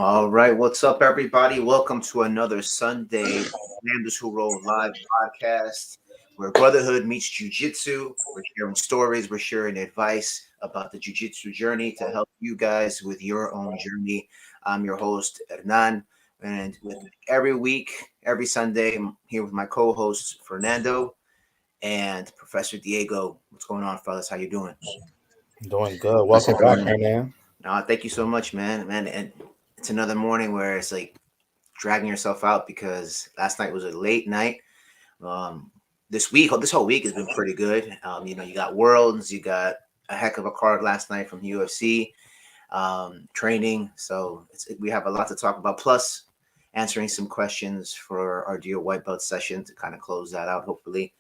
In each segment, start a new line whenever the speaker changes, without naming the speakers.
All right, what's up, everybody? Welcome to another Sunday Lambdas Who Roll live podcast, where brotherhood meets jiu-jitsu. We're sharing stories, we're sharing advice about the jiu-jitsu journey to help you guys with your own journey. I'm your host Hernan, and with every week, every Sunday, I'm here with my co-hosts Fernando and Professor Diego. What's going on, fellas? How you doing?
Doing good.
What's
Welcome
up,
back,
man?
man.
Thank you so much, man. And it's another morning where it's like dragging yourself out because last night was a late night. Um, this whole week has been pretty good. You got Worlds, you got a heck of a card last night from UFC training. So we have a lot to talk about. Plus, answering some questions for our dear white belt session to kind of close that out, hopefully.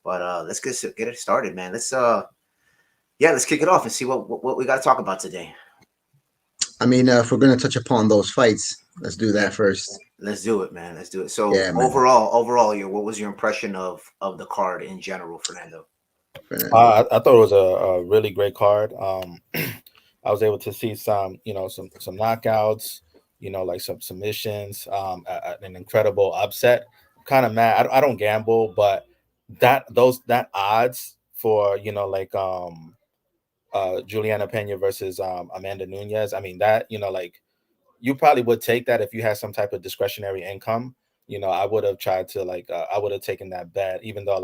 But let's get it started, man. Let's kick it off and see what we got to talk about today.
I mean, if we're gonna touch upon those fights, let's do
Yeah,
that first.
let's do it, man. Let's do it. So
Yeah, man.
overall, what was your impression of the card in general, Fernando?
Fernando.
I thought it was a really great card. I was able to see some knockouts, like some submissions, an incredible upset. Kind of mad. I don't gamble, but that odds for Juliana Pena versus Amanda Nunez. I mean that you probably would take that if you had some type of discretionary income. I would have tried to I would have taken that bet, even though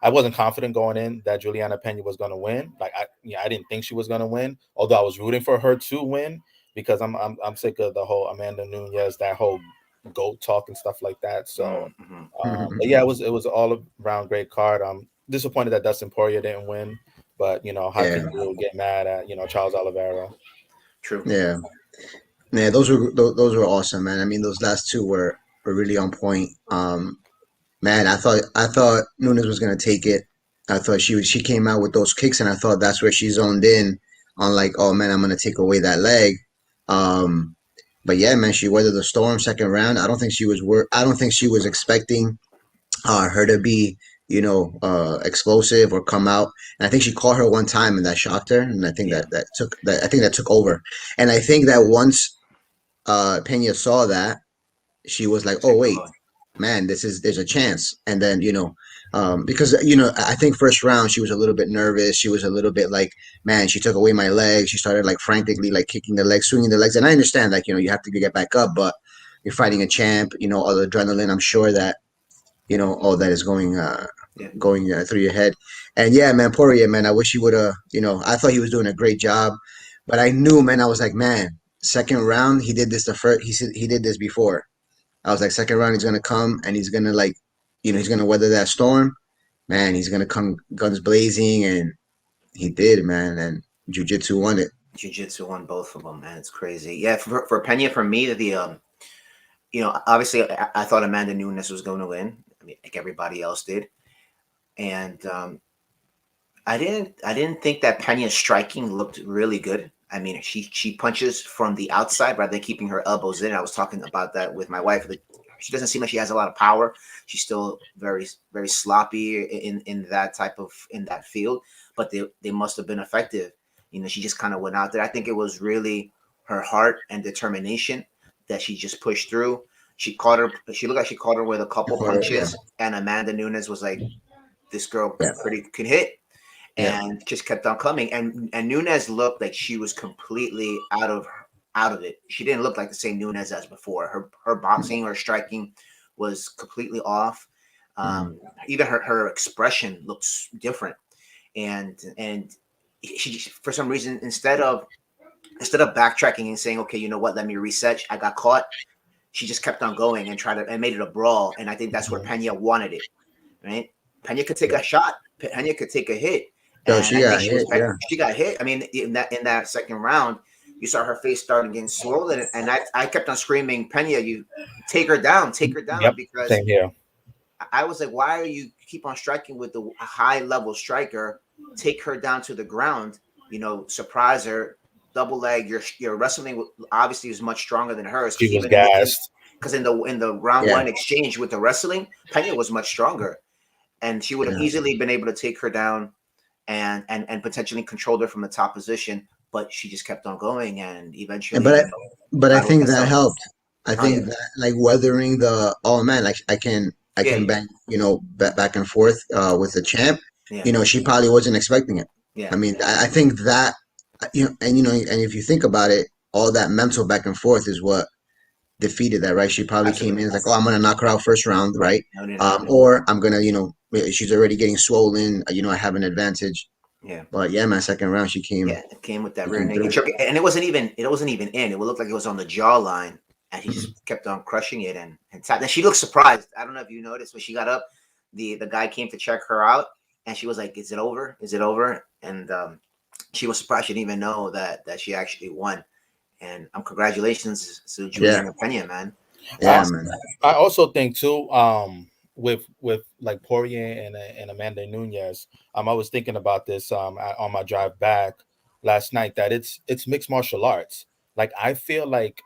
I wasn't confident going in that Juliana Pena was going to win. I didn't think she was going to win, although I was rooting for her to win because I'm sick of the whole Amanda Nunez, that whole goat talk and stuff like that. So,
Mm-hmm.
but yeah, it was all around great card. I'm disappointed that Dustin Poirier didn't win, but how
Yeah,
can you get mad at Charles Oliveira?
True.
yeah, yeah. Those were awesome, man. I mean, those last two were really on point. Man, I thought Nunes was gonna take it. I thought she came out with those kicks, and I thought that's where she zoned in on like, oh man, I'm gonna take away that leg. Um, but yeah, man, she weathered the storm. Second round, I don't think she was expecting her to be, explosive or come out. And I think she caught her one time and that shocked her. And I think
Yeah.
that took over. And I think that once Pena saw that, she was like, oh
Kept
wait,
going.
man, there's a chance. And then, because I think first round she was a little bit nervous. She was a little bit like, man, she took away my leg. She started like frantically like kicking the legs, swinging the legs. And I understand like, you have to get back up, but you're fighting a champ, all the adrenaline. I'm sure that all that is
Yeah.
going through your head. And yeah, man, Poirier, man, I wish he would have. I thought he was doing a great job, but I knew, man, I was like, man, second round he did this the first. He said he did this before. I was like, second round he's gonna come and he's gonna like, he's gonna weather that storm. Man, he's gonna come guns blazing, and he did, man. And Jiu-Jitsu won it.
Jiu-jitsu won both of them, man. It's crazy. Yeah, for Pena, for me, obviously I thought Amanda Nunes was going to win. I mean, like everybody else did, and I didn't think that Pena's striking looked really good. I mean, she punches from the outside rather than keeping her elbows in. I was talking about that with my wife. That she doesn't seem like she has a lot of power. She's still very very sloppy in that field, but they must have been effective. She just kind of went out there. I think it was really her heart and determination that she just pushed through. She caught her. She looked like she caught her with a couple
Yeah,
punches, and Amanda Nunes was like, "This girl
yeah,
can hit."
yeah.
And just kept on coming. And Nunes looked like she was completely out of it. She didn't look like the same Nunes as before. Her boxing or striking was completely off.
Mm.
Even her expression looks different. And she, for some reason, instead of backtracking and saying, okay, you know what, let me reset. I got caught. She just kept on going and tried to and made it a brawl. And I think that's where Pena wanted it. Right? Pena could take a shot. Pena could take a hit.
Yo,
And
she
I think
got hit. Yeah,
she got hit. I mean, in that second round, you saw her face starting getting swollen, and I kept on screaming, Pena, you take her down,
Yep,
because
same here.
I was like, why are you keep on striking with the high level striker? Take her down to the ground, surprise her, double leg. Your wrestling obviously is much stronger than hers,
She
because
was
even
gassed.
because in the round
yeah,
one exchange with the wrestling, Pena was much stronger, and she would have
yeah.
easily been able to take her down and potentially controlled her from the top position. but she just kept on going, and
And
eventually,
but I
God woke
think
us
that
up.
helped. I
Oh yeah,
think that like weathering the, oh man, like I
yeah,
can
yeah,
bang, back and forth with the champ.
yeah,
She probably wasn't expecting it.
yeah.
I mean, I think that, and if you think about it, all that mental back and forth is what defeated that, right? She probably came
Absolutely,
in like, oh, I'm gonna knock her out first round, right?
no need to happen.
Or I'm gonna, she's already getting swollen. I have an advantage.
Yeah.
But yeah, man, second round
Yeah, it came with that
she
rear
came
naked
through.
choke, and it wasn't even in. It would look like it was on the jawline, and he just kept on crushing it and tapped. And she looked surprised. I don't know if you noticed when she got up, the guy came to check her out, and she was like, "Is it over? Is it over?" And she was surprised. She didn't even know that she actually won. And congratulations to
Yeah,
Juliana Pena, man.
I
yeah,
That's
man.
I also think too, with like Poirier and Amanda Nunez, I was thinking about this on my drive back last night, that it's mixed martial arts. Like I feel like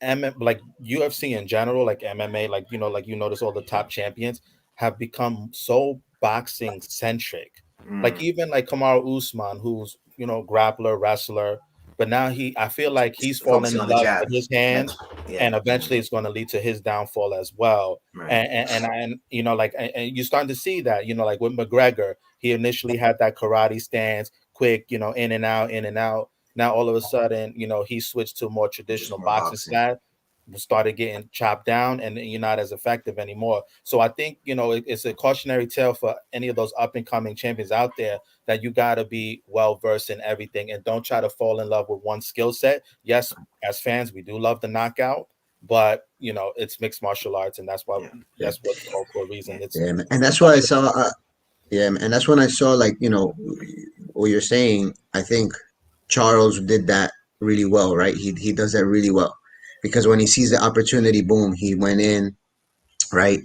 like UFC in general, like MMA, like like you notice all the top champions have become so boxing centric. Like
mm,
even like Kamaru Usman, who's grappler, wrestler, but now I feel like he's
just
fallen
focusing
in
on the
love
jab.
with his
That's
hands,
yeah,
and eventually it's going to lead to his downfall as well.
right.
And like, and you're starting to see that, like with McGregor, he initially had that karate stance, quick, in and out, in and out. Now all of a sudden, he switched to a more
Just
traditional
more
boxing
boxing.
style, started getting chopped down, and you're not as effective anymore. So I think it's a cautionary tale for any of those up and coming champions out there, that you got to be well versed in everything, and don't try to fall in love with one skill set. Yes, as fans, we do love the knockout, but it's mixed martial arts, and that's why
Yeah,
Yeah,
that's what for a reason
yeah,
it's
yeah, man. And
a
that's why I
bunch of
saw. Yeah, and that's when I saw, like, what you're saying. I think Charles did that really well, right? He does that really well, because when he sees the opportunity, boom, he went in, right?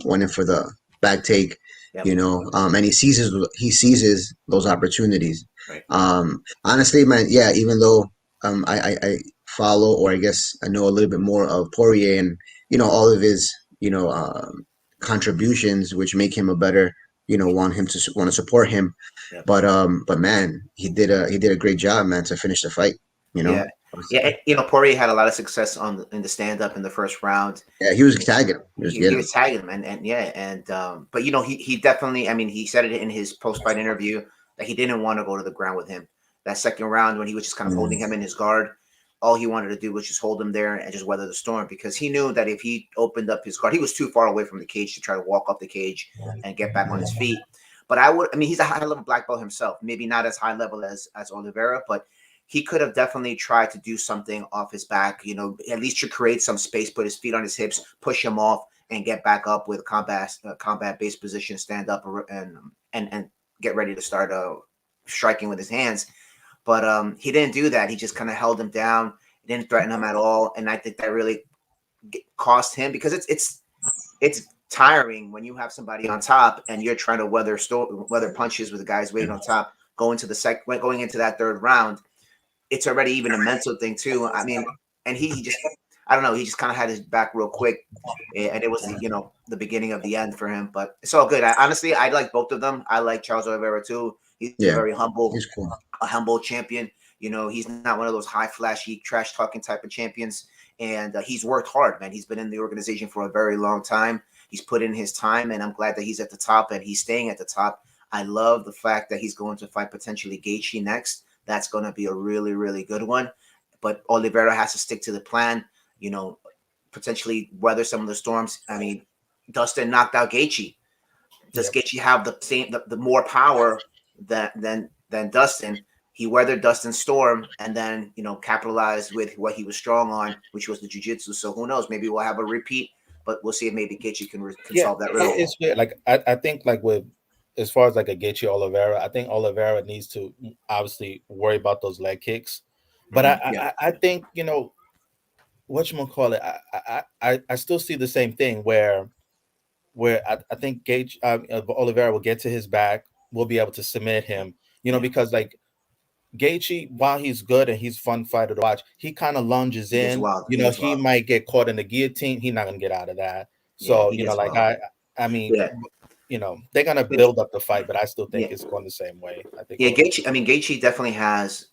Went in for the back take,
yep,
and he seizes those opportunities.
right.
Honestly, man, yeah. Even though I follow, or I guess I know a little bit more of Poirier, and all of his contributions, which make him a better, want to support him.
Yep.
But man, he did a great job, man, to finish the fight. You know,
Yeah, yeah. Poirier had a lot of success in the stand up in the first round.
yeah, he was tagging, he was
He
getting him.
was tagging him, and yeah, and but he definitely. I mean, he said it in his post fight interview that he didn't want to go to the ground with him. That second round, when he was just kind of holding him in his guard, all he wanted to do was just hold him there and just weather the storm, because he knew that if he opened up his guard, he was too far away from the cage to try to walk up the cage and get back on his feet. But I mean, he's a high level black belt himself, maybe not as high level as Oliveira, but he could have definitely tried to do something off his back, at least to create some space, put his feet on his hips, push him off, and get back up with combat based position, stand up, and get ready to start striking with his hands. But he didn't do that. He just kind of held him down. He didn't threaten him at all, and I think that really cost him, because it's tiring when you have somebody on top and you're trying to weather punches with the guys waiting on top. Going into that third round, it's already even a mental thing too. I mean, and he just, I don't know, he just kind of had his back real quick, and it was the beginning of the end for him. But it's all good. Honestly, I like both of them. I like Charles Oliveira too. He's a
Yeah,
very humble,
he's cool.
champion. He's not one of those high flashy trash talking type of champions, and he's worked hard, man. He's been in the organization for a very long time. He's put in his time, and I'm glad that he's at the top and he's staying at the top. I love the fact that he's going to fight potentially Gaethje next. That's going to be a really, really good one. But Oliveira has to stick to the plan, you know, potentially weather some of the storms. I mean, Dustin knocked out Gaethje. Does
Yep.
Gaethje have the more power than Dustin? He weathered Dustin's storm, and then capitalized with what he was strong on, which was the jiu-jitsu. So who knows? Maybe we'll have a repeat, but we'll see if maybe Gaethje can
Yeah,
solve that riddle.
it's weird. Like I think like with as far as like a Gaethje Oliveira, I think Oliveira needs to obviously worry about those leg kicks. But
Yeah,
I think whatchamacallit, I still see the same thing where I think Gage Oliveira will get to his back, will be able to submit him,
yeah.
because like Gaethje, while he's good and he's fun fighter to watch, he kind of lunges
He gets
in.
wild. He gets
He
wild.
might get caught in the guillotine. He's not gonna get out of that.
Yeah,
So
he gets
like
wild.
I mean,
Yeah,
they're gonna
but
build up the fight, but I still think
yeah,
it's going the same way. I think
yeah.
Oliver.
Gaethje. I mean, Gaethje definitely has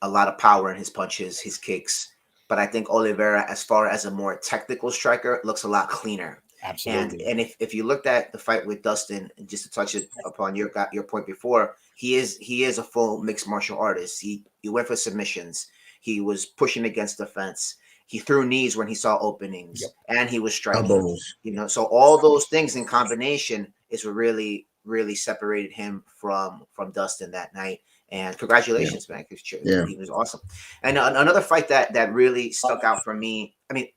a lot of power in his punches, his kicks. But I think Oliveira, as far as a more technical striker, looks a lot cleaner.
Absolutely.
And if you looked at the fight with Dustin, and just to touch it upon your point before, he is a full mixed martial artist. He went for submissions. He was pushing against the fence. He threw knees when he saw openings,
Yep.
and he was striking.
Elbows.
So all those things in combination is what really separated him from Dustin that night. And congratulations, man!
Yeah.
He was awesome. And another fight that really stuck out for me. I mean,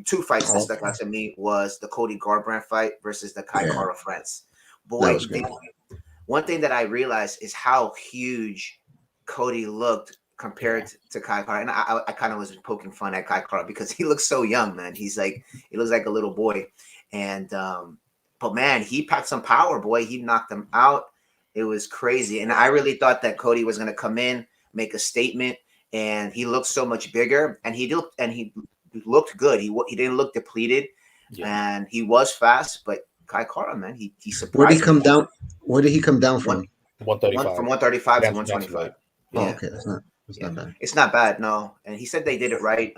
two fights that stuck out to me was the Cody Garbrandt fight versus the Kai Kara France.
That
Boy,
was good.
one thing that I realized is how huge Cody looked compared to Kai Kara. And I kind of was poking fun at Kai Kara because he looks so young, man. He looks like a little boy. And but man, he packed some power, boy. He knocked him out. It was crazy. And I really thought that Cody was gonna come in, make a statement, and he looked so much bigger, and he looked good. He didn't look depleted, and he was fast. But Kai Kara, man, he surprised.
Where did he come down? Where did he come down from?
135.
From 135 to
That's
125.
right.
Oh,
Yeah.
okay, that's not bad.
It's not bad, no. And he said they did it right.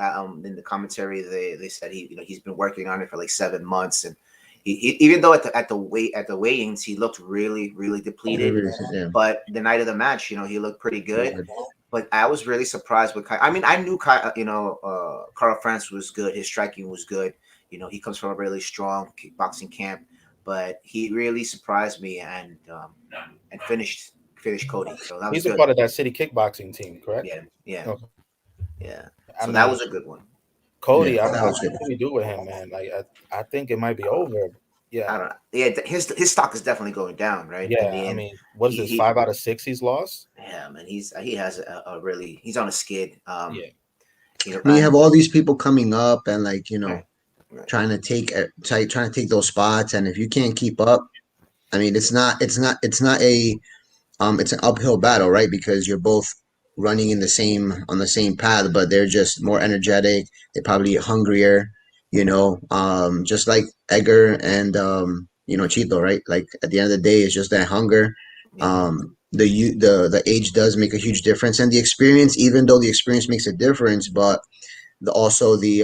In the commentary, they said he's been working on it for like 7 months, and he even though at the weigh-ins he looked really depleted,
Yeah.
but the night of the match, he looked pretty good. But I was really surprised with Kai. I mean, I knew Carl France was good. His striking was good. He comes from a really strong kickboxing camp, but he really surprised me and finished Cody. So that was
He's
good.
a part of that city kickboxing team, correct?
Yeah.
Okay.
Yeah.
I
So
mean,
that was a good one.
Cody,
Yeah,
I
that
don't know
was good.
what do we do with him, man. Like I think it might be over.
I
Yeah.
don't know. Yeah, his stock is definitely going down, right? In the
Yeah. I
end,
mean, what is this? 5 out of 6 he's lost?
yeah, man. He has a really he's on a skid.
Yeah.
I mean, you have all these people coming up and like
right.
trying to take those spots, and if you can't keep up, I mean, it's an uphill battle, right? Because you're both running on the same path, but they're just more energetic. They're probably hungrier, just like Edgar and Chito, right? Like at the end of the day, it's just that hunger.
Yeah.
The age does make a huge difference, and the experience, even though the experience makes a difference, but also the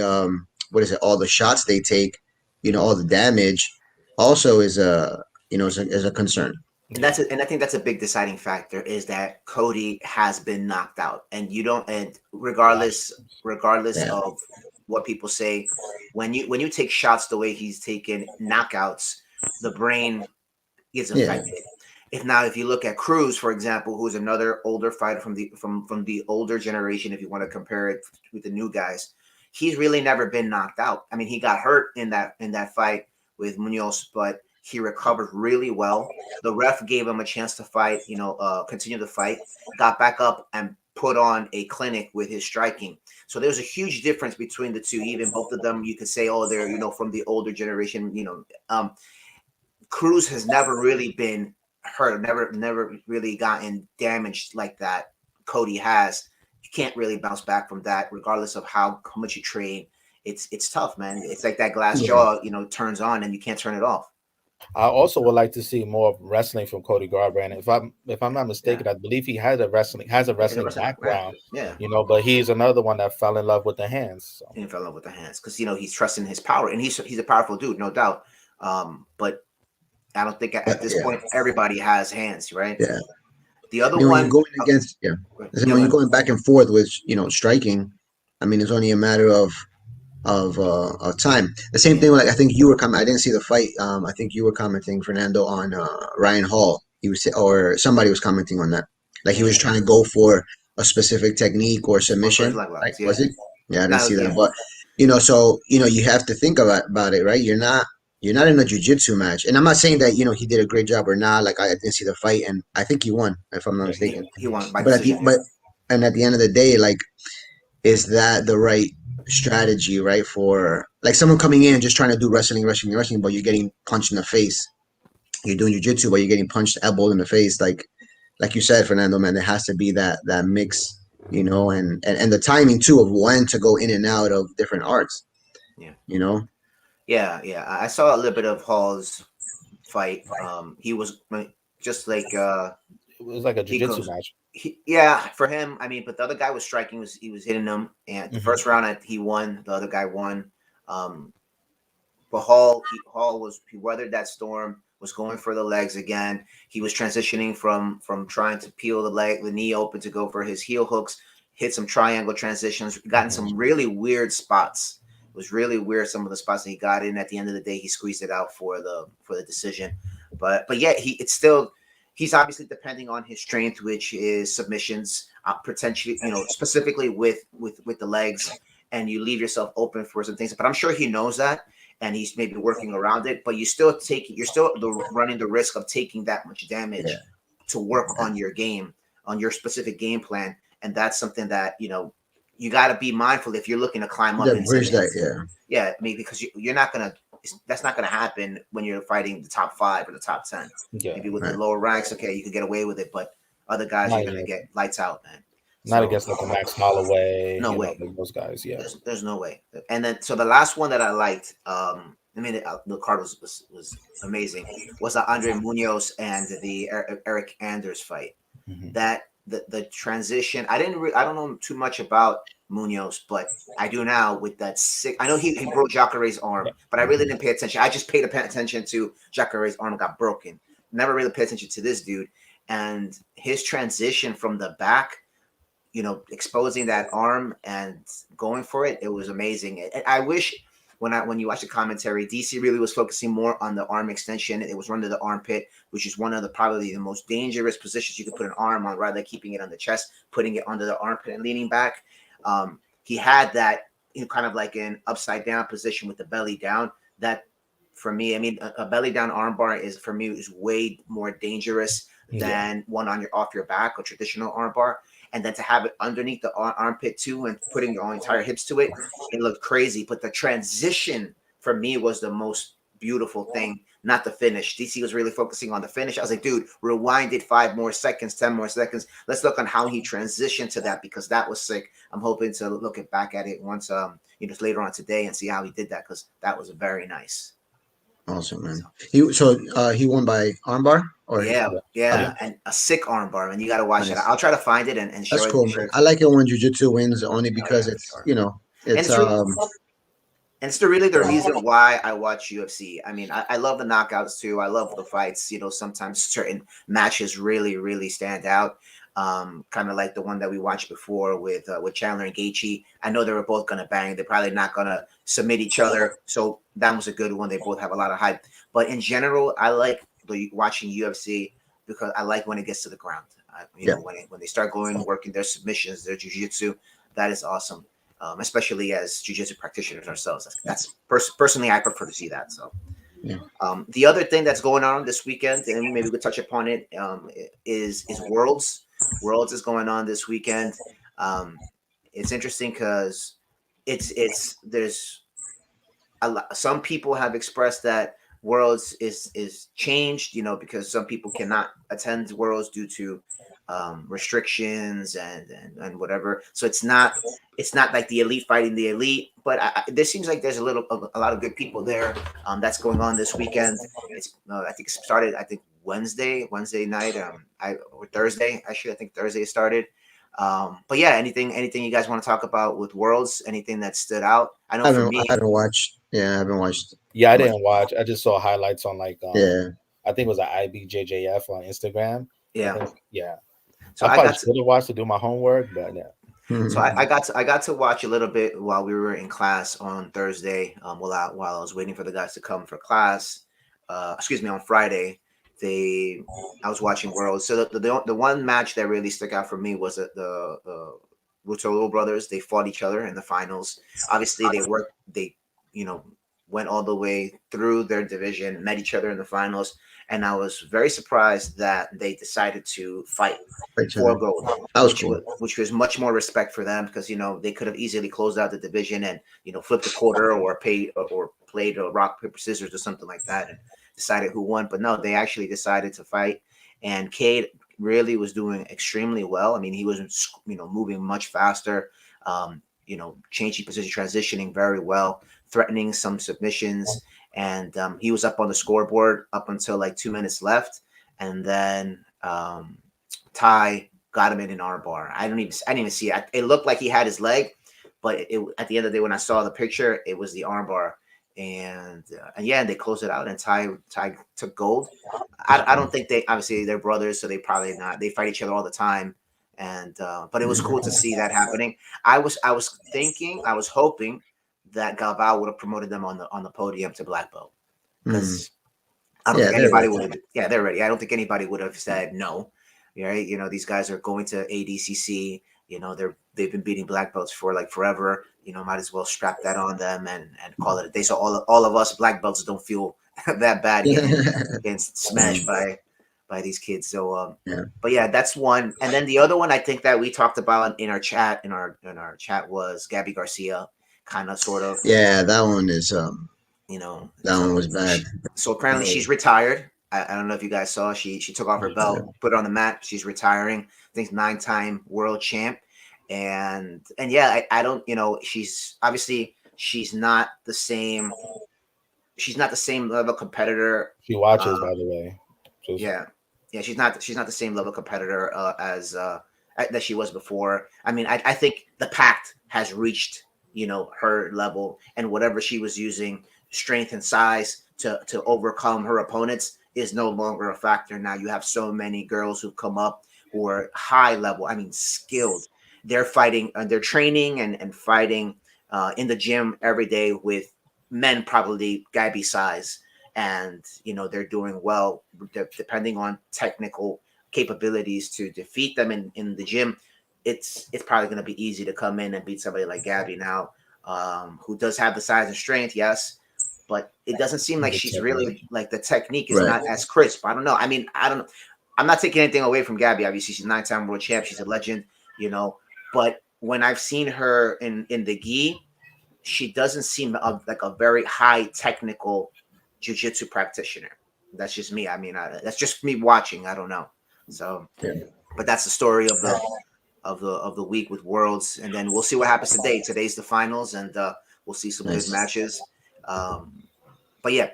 what is it? All the shots they take, all the damage, also is a concern.
And I think that's a big deciding factor is that Cody has been knocked out, and you don't, and regardless
Yeah.
of what people say, when you take shots the way he's taken knockouts, the brain is
Yeah.
affected. If you look at Cruz, for example, who's another older fighter from the older generation, if you want to compare it with the new guys, he's really never been knocked out. I mean, he got hurt in that fight with Munoz, but he recovered really well. The ref gave him a chance to fight, continue the fight, got back up and put on a clinic with his striking. So there's a huge difference between the two. Even both of them, you could say, oh, they're from the older generation. Cruz has never really been hurt, never really gotten damaged like that. Cody has. You can't really bounce back from that, regardless of how much you train. It's tough, man. It's like that glass jaw, turns on and you can't turn it off.
I also would like to see more wrestling from Cody Garbrandt. If I'm not mistaken, I believe he has a wrestling background.
Yeah.
But he's another one that fell in love with the hands. So.
He fell in love with the hands because he's trusting his power, and he's a powerful dude, no doubt. But I don't think at this point everybody has hands, right?
Yeah.
The other
When
one
you're going against, when you're going back and forth with striking, I mean, it's only a matter of time. The same thing. Like I think you were I didn't see the fight. I think you were commenting, Fernando, on Ryan Hall. He was, or somebody was commenting on that. Like he was trying to go for a specific technique or submission. Like, was it? Yeah, I didn't see that. But so you have to think about it, right? You're not in a jiu-jitsu match, and I'm not saying that he did a great job or not. Like I didn't see the fight, and I think he won, if I'm not mistaken.
He won by
But
decision.
At the end of the day, like, is that the right strategy, right? For like someone coming in and just trying to do wrestling, but you're getting punched in the face. You're doing jiu-jitsu, but you're getting punched, elbowed in the face. Like you said, Fernando, man, there has to be that mix, and the timing too of when to go in and out of different arts.
Yeah.
Yeah.
I saw a little bit of Hall's fight. He was just like
was like a
He
jiu-jitsu
goes,
match.
yeah, for him. I mean, but the other guy was striking. He was hitting him, and the first round he won. The other guy won. Um, but he weathered that storm. Was going for the legs again. He was transitioning from trying to peel the knee open to go for his heel hooks. Hit some triangle transitions. Got in some really weird spots. It was really weird some of the spots that he got in. At the end of the day, he squeezed it out for the decision. But yeah, he's obviously depending on his strength, which is submissions, potentially, specifically with the legs, and you leave yourself open for some things. But I'm sure he knows that, and he's maybe working around it. But you're still running the risk of taking that much damage to work on your game, on your specific game plan, and that's something that you got to be mindful if you're looking to climb up
That
into
bridge
it.
that,
Yeah, I mean, because you're not gonna. That's not gonna happen when you're fighting the top 5 or the top 10.
Yeah,
Maybe with the
right.
lower ranks, okay, you can get away with it, but other guys
not
are gonna get lights out, man.
not
So
against like a Max Holloway,
no
you know,
way.
like those guys. Yeah.
There's no way. And then so the last one that I liked, I mean, the card was amazing. Was the Andre Munoz and the Eric Anders fight.
Mhm.
That the transition. I don't know too much about Munoz, but I do now with that sick. I know he broke Jacare's arm, but I really didn't pay attention. I just paid attention to Jacare's arm got broken. Never really paid attention to this dude and his transition from the back. Exposing that arm and going for it. It was amazing. I wish when you watch the commentary, DC really was focusing more on the arm extension. It was under the armpit, which is one of probably the most dangerous positions you could put an arm on, rather than keeping it on the chest, putting it under the armpit and leaning back. He had that, kind of like an upside down position with the belly down. That for me, I mean, a belly down armbar is way more dangerous than one on off your back, a traditional armbar. And then to have it underneath the armpit too, and putting your entire hips to it, it looked crazy. But the transition for me was the most beautiful thing, not the finish. DC was really focusing on the finish. I was like, dude, rewind it 5 more seconds, 10 more seconds. Let's look on how he transitioned to that, because that was sick. I'm hoping to look back at it once, later on today and see how he did that, because that was very nice.
Awesome, man. He won by armbar, or
Yeah, and a sick armbar, and you got to watch it.
nice.
I'll try to find it and show
That's
it.
cool, man. I like it when jiu-jitsu wins, only
Oh,
because
yeah, for
it's
sure. And
it's
really the reason why I watch UFC. I mean, I love the knockouts too. I love the fights. Sometimes certain matches really, really stand out. Kind of like the one that we watched before with Chandler and Gaethje. I know they were both gonna bang. They're probably not gonna submit each other. So that was a good one. They both have a lot of hype. But in general, I like watching UFC because I like when it gets to the ground. When they start working their submissions, their jiu-jitsu, that is awesome. Especially as jiu-jitsu practitioners ourselves. That's personally, I prefer to see that. So, the other thing that's going on this weekend, and maybe we could touch upon it, is Worlds. Worlds is going on this weekend. It's interesting because there's a lot. Some people have expressed that Worlds is changed, because some people cannot attend Worlds due to restrictions and whatever. So it's not like the elite fighting the elite, but there seems like there's a lot of good people there. That's going on this weekend. It's I think it started Wednesday night, or Thursday. Actually, I think Thursday started. But yeah, anything you guys want to talk about with Worlds? Anything that stood out? I know for me,
I haven't watched. Yeah, I haven't watched.
Yeah, I
much.
didn't watch. I just saw highlights on like
Yeah,
I think it was an IBJJF on Instagram.
yeah. So
I
I
probably
got to,
should have watched to do my homework, but yeah.
so I got to watch a little bit while we were in class on Thursday. While I was waiting for the guys to come for class. Excuse me, on Friday. I was watching Worlds. So the one match that really stuck out for me was the Ruotolo brothers. They fought each other in the finals. Obviously, they went all the way through their division, met each other in the finals, and I was very surprised that they decided to fight for gold,
that was cool.
which was much more respect for them, because they could have easily closed out the division and flipped a quarter or played a rock paper scissors or something like that and decided who won. But no, they actually decided to fight, and Cade really was doing extremely well. I mean, he was moving much faster, changing position, transitioning very well, threatening some submissions, and he was up on the scoreboard up until like 2 minutes left, and then Ty got him in an armbar. I didn't even see it. It looked like he had his leg, but at the end of the day, when I saw the picture, it was the armbar. And yeah, they closed it out, and Ty took gold. I don't think they, obviously they're brothers, so they probably not. They fight each other all the time, and but it was cool to see that happening. I was thinking, I was hoping that Galvao would have promoted them on the podium to black belt,
Mm.
because I don't
Yeah,
think
they're
anybody
ready.
would have. Yeah, they're ready. I don't think anybody would have said no. Right? You know, these guys are going to ADCC. You know, they've been beating black belts for like forever. You know, might as well strap that on them and call it a day. So all of us black belts don't feel that bad getting smashed
Mm,
by these kids. So
yeah,
but yeah, that's one. And then the other one I think that we talked about in our chat in our chat was Gabby Garcia, kind of sort of,
yeah. That one is
you know.
that one
So
was bad.
so apparently she's retired. I don't know if you guys saw. She took off her belt, put it on the mat. She's retiring. I think 9-time world champ. And yeah, I don't, she's obviously not the same. She's not the same level competitor.
She watches,
Uh,
by the way. Just
yeah, yeah, she's not the same level competitor as that she was before. I mean, I think the pact has reached her level, and whatever she was using, strength and size to overcome her opponents, is no longer a factor. Now you have so many girls who come up who are high level. I mean, skilled. They're fighting, they're training and fighting in the gym every day with men probably Gabby size, and they're doing well depending on technical capabilities to defeat them in the gym. It's probably going to be easy to come in and beat somebody like Gabby now, who does have the size and strength, yes, but it doesn't seem like
the
she's really,
technique.
like, the technique is
Right.
not as crisp. I don't know. I mean, I don't. I'm not taking anything away from Gabby. Obviously, she's 9-time world champ. She's a legend, But when I've seen her in the gi, she doesn't seem like a very high technical jiu-jitsu practitioner. That's just me. I mean, that's just me watching. I don't know. So,
Yeah.
but that's the story of the week with Worlds, and then we'll see what happens today. Today's the finals, and we'll see some good
Nice.
matches. But yeah,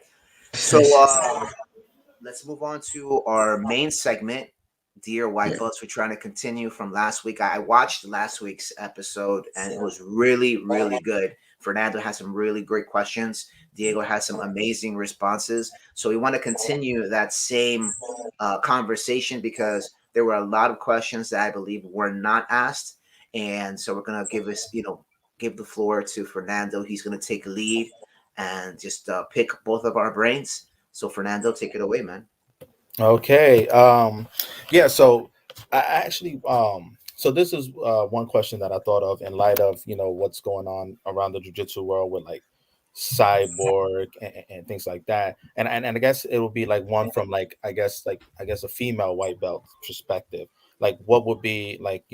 so let's move on to our main segment, Dear White
Yeah.
Belts. We're trying to continue from last week. I watched last week's episode, and it was really, really good. Fernando had some really great questions. Diego had some amazing responses. So we want to continue that same conversation, because there were a lot of questions that I believe were not asked. And so we're going to give the floor to Fernando. He's going to take lead and just pick both of our brains. So Fernando, take it away, man.
Okay. Yeah. So I actually, so this is one question that I thought of in light of what's going on around the jiu-jitsu world with like cyborg and things like that, and I guess it would be like one from like I guess a female white belt perspective. Like, what would be like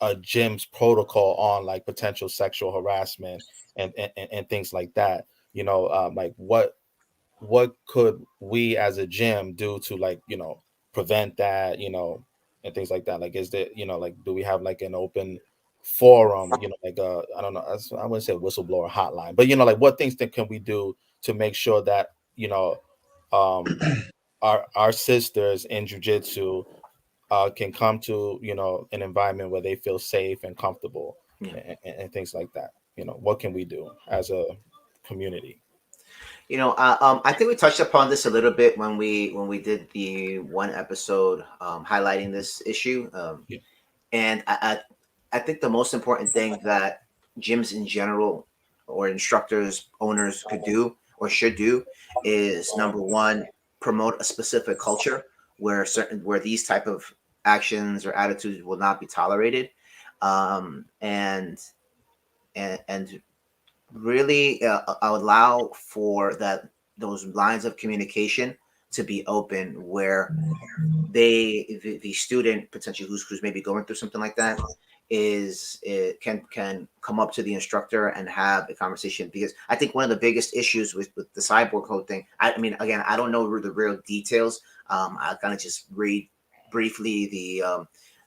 a gym's protocol on like potential sexual harassment and things like that. Like what could we as a gym do to like prevent that, and things like that. Like, is there like, do we have like an open forum, like I don't know, I wouldn't say whistleblower hotline, but like what things that can we do to make sure that um our sisters in jiu-jitsu can come to an environment where they feel safe and comfortable,
Yeah.
and things like that. What can we do as a community?
I think we touched upon this a little bit when we did the one episode highlighting this issue.
Yeah.
And I think the most important thing that gyms in general, or instructors, owners, could do or should do, is number one, promote a specific culture where these type of actions or attitudes will not be tolerated, and really allow for those lines of communication to be open, where the student potentially who's maybe going through something like that can come up to the instructor and have a conversation. Because I think one of the biggest issues with the cyborg code thing, I mean, again, I don't know the real details. I kind of just read briefly the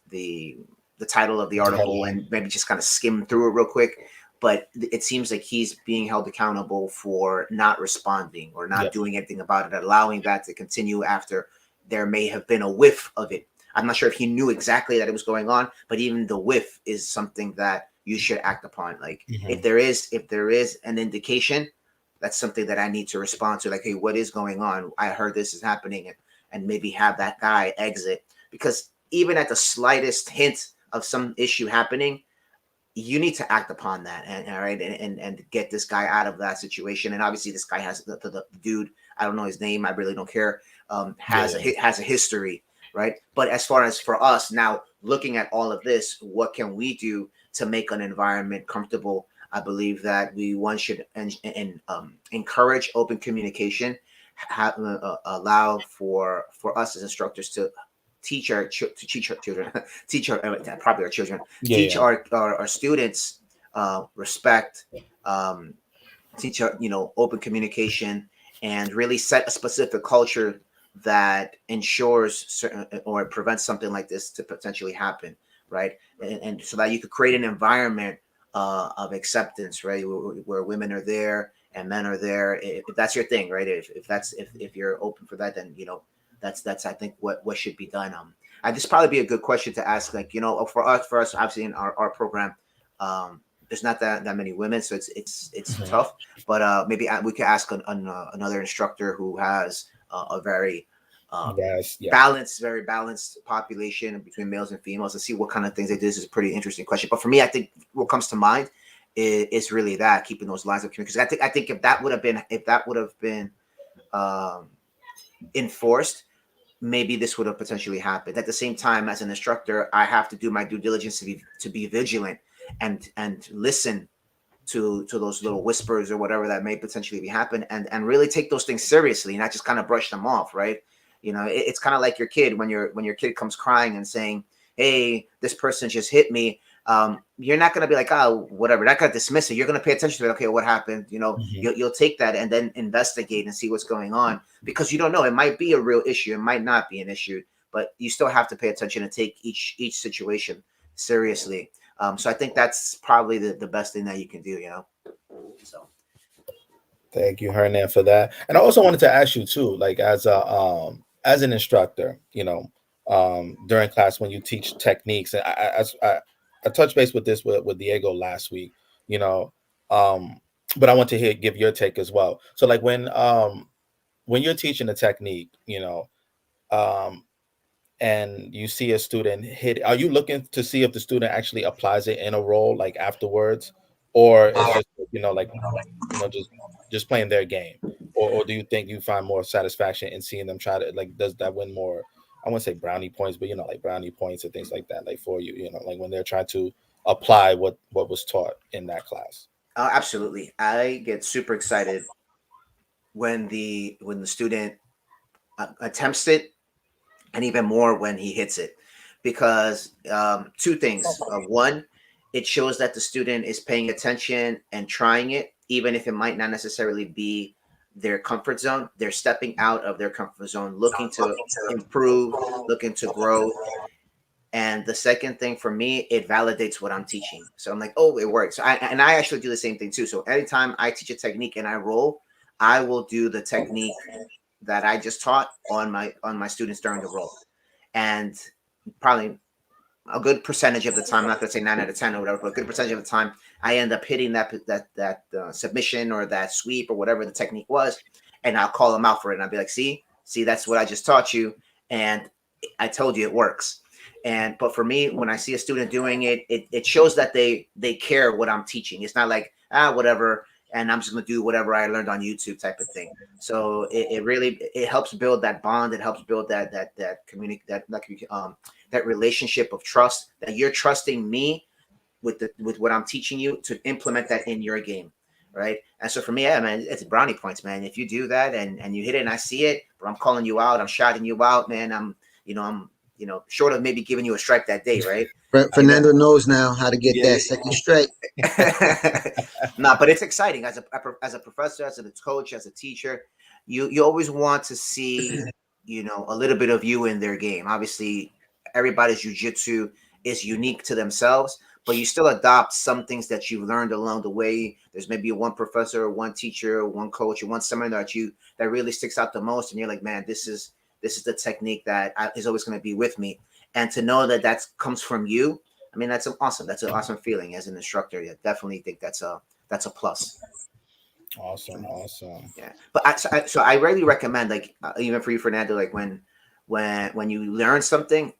the title of the
The
article
headline.
and maybe just kind of skim through it real quick. But it seems like he's being held accountable for not responding or
Yeah.
not doing anything about it, allowing that to continue after there may have been a whiff of it. I'm not sure if he knew exactly that it was going on, but even the whiff is something that you should act upon. Like if there is an indication, that's something that I need to respond to. Like, hey, what is going on? I heard this is happening, and maybe have that guy exit, because even at the slightest hint of some issue happening, you need to act upon that, and all right, and get this guy out of that situation. And obviously this guy has the dude, I don't know his name, I really don't care, has a history, right? But as far as for us now, looking at all of this, what can we do to make an environment comfortable? I believe that one should encourage open communication, allow for us as instructors to teach our children, probably our children, teach our students respect, teach our, open communication, and really set a specific culture that ensures certain or prevents something like this to potentially happen, right? And so that you could create an environment of acceptance, right, where women are there and men are there. If that's your thing, right? If you're open for that, then that's I think what should be done. I This probably be a good question to ask. Like, for us, obviously in our program, there's not that many women, so it's tough. But maybe we could ask another instructor who has a very very balanced population between males and females, to see what kind of things they do. This is a pretty interesting question. But for me, I think what comes to mind is really that, keeping those lines of communication. Because I think if that would have been enforced, maybe this would have potentially happened. At the same time, as an instructor, I have to do my due diligence to be vigilant and listen to those little whispers or whatever that may potentially be happen, and really take those things seriously, not just kind of brush them off, right? It's kind of like your kid, when your kid comes crying and saying, hey, this person just hit me. You're not going to be like, oh, whatever. You're not going to dismiss it. You're going to pay attention to it. Okay, what happened? You'll take that and then investigate and see what's going on, because you don't know. It might be a real issue. It might not be an issue, but you still have to pay attention and take each situation seriously. So I think that's probably the best thing that you can do, So.
Thank you, Hernan, for that. And I also wanted to ask you too, like as an instructor, during class when you teach techniques, and I touched base with this with Diego last week, you know, but I want to give your take as well. So like when you're teaching a technique, um, and you see a student hit, are you looking to see if the student actually applies it in a role like afterwards, or it's just like just playing their game, or do you think you find more satisfaction in seeing them try to, like, does that win more, I wouldn't say brownie points, but like brownie points and things like that, like for you, like when they're trying to apply what was taught in that class?
Absolutely, I get super excited when the student attempts it, and even more when he hits it, because two things. One, it shows that the student is paying attention and trying it, even if it might not necessarily be their comfort zone. They're stepping out of their comfort zone, looking to improve, looking to grow. And the second thing for me, it validates what I'm teaching. So I'm like, oh, it works. I actually do the same thing too. So anytime I teach a technique and I roll, I will do the technique that I just taught on my students during the roll. And probably a good percentage of the time, I'm not going to say 9 out of 10 or whatever, but a good percentage of the time, I end up hitting that submission or that sweep or whatever the technique was, and I'll call them out for it. And I'll be like, see, that's what I just taught you, and I told you it works. But for me, when I see a student doing it, it shows that they care what I'm teaching. It's not like, whatever, and I'm just going to do whatever I learned on YouTube type of thing. So it really helps build that bond. It helps build that community, that relationship of trust, that you're trusting me with what I'm teaching you to implement that in your game, right? And so for me, yeah, man, it's brownie points, man. If you do that and you hit it and I see it, but I'm calling you out, I'm shouting you out, man. I'm short of maybe giving you a strike that day, right?
Fernando knows now how to get that second strike.
No, but it's exciting as a professor, as a coach, as a teacher. You always want to see a little bit of you in their game. Obviously, everybody's jiu-jitsu is unique to themselves, but you still adopt some things that you've learned along the way. There's maybe one professor or one teacher or one coach or one seminar that really sticks out the most, and you're like, man, this is the technique that is always going to be with me. and to know that that comes from you, I mean, that's awesome. That's an awesome feeling as an instructor. Yeah, definitely think that's a plus.
Awesome, awesome.
Yeah, but so I really recommend, like, even for you, Fernando, like when you learn something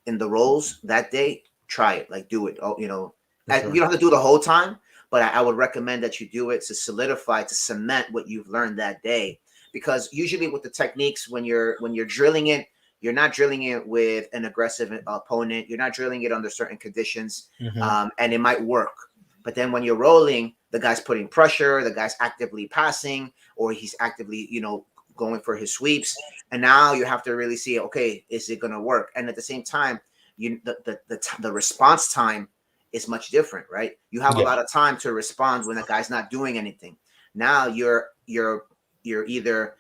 in the roles that day, try it, like do it. Oh,
For sure.
you don't have to do it the whole time, but I would recommend that you do it to solidify, to cement what you've learned that day. Because usually with the techniques, when you're drilling it, you're not drilling it with an aggressive opponent. You're not drilling it under certain conditions,
Mm-hmm.
and it might work. But then when you're rolling, the guy's putting pressure, the guy's actively passing, or he's actively, going for his sweeps. And now you have to really see, okay, is it going to work? And at the same time, the response time is much different, right? You have a
Yeah.
lot of time to respond when the guy's not doing anything. Now you're either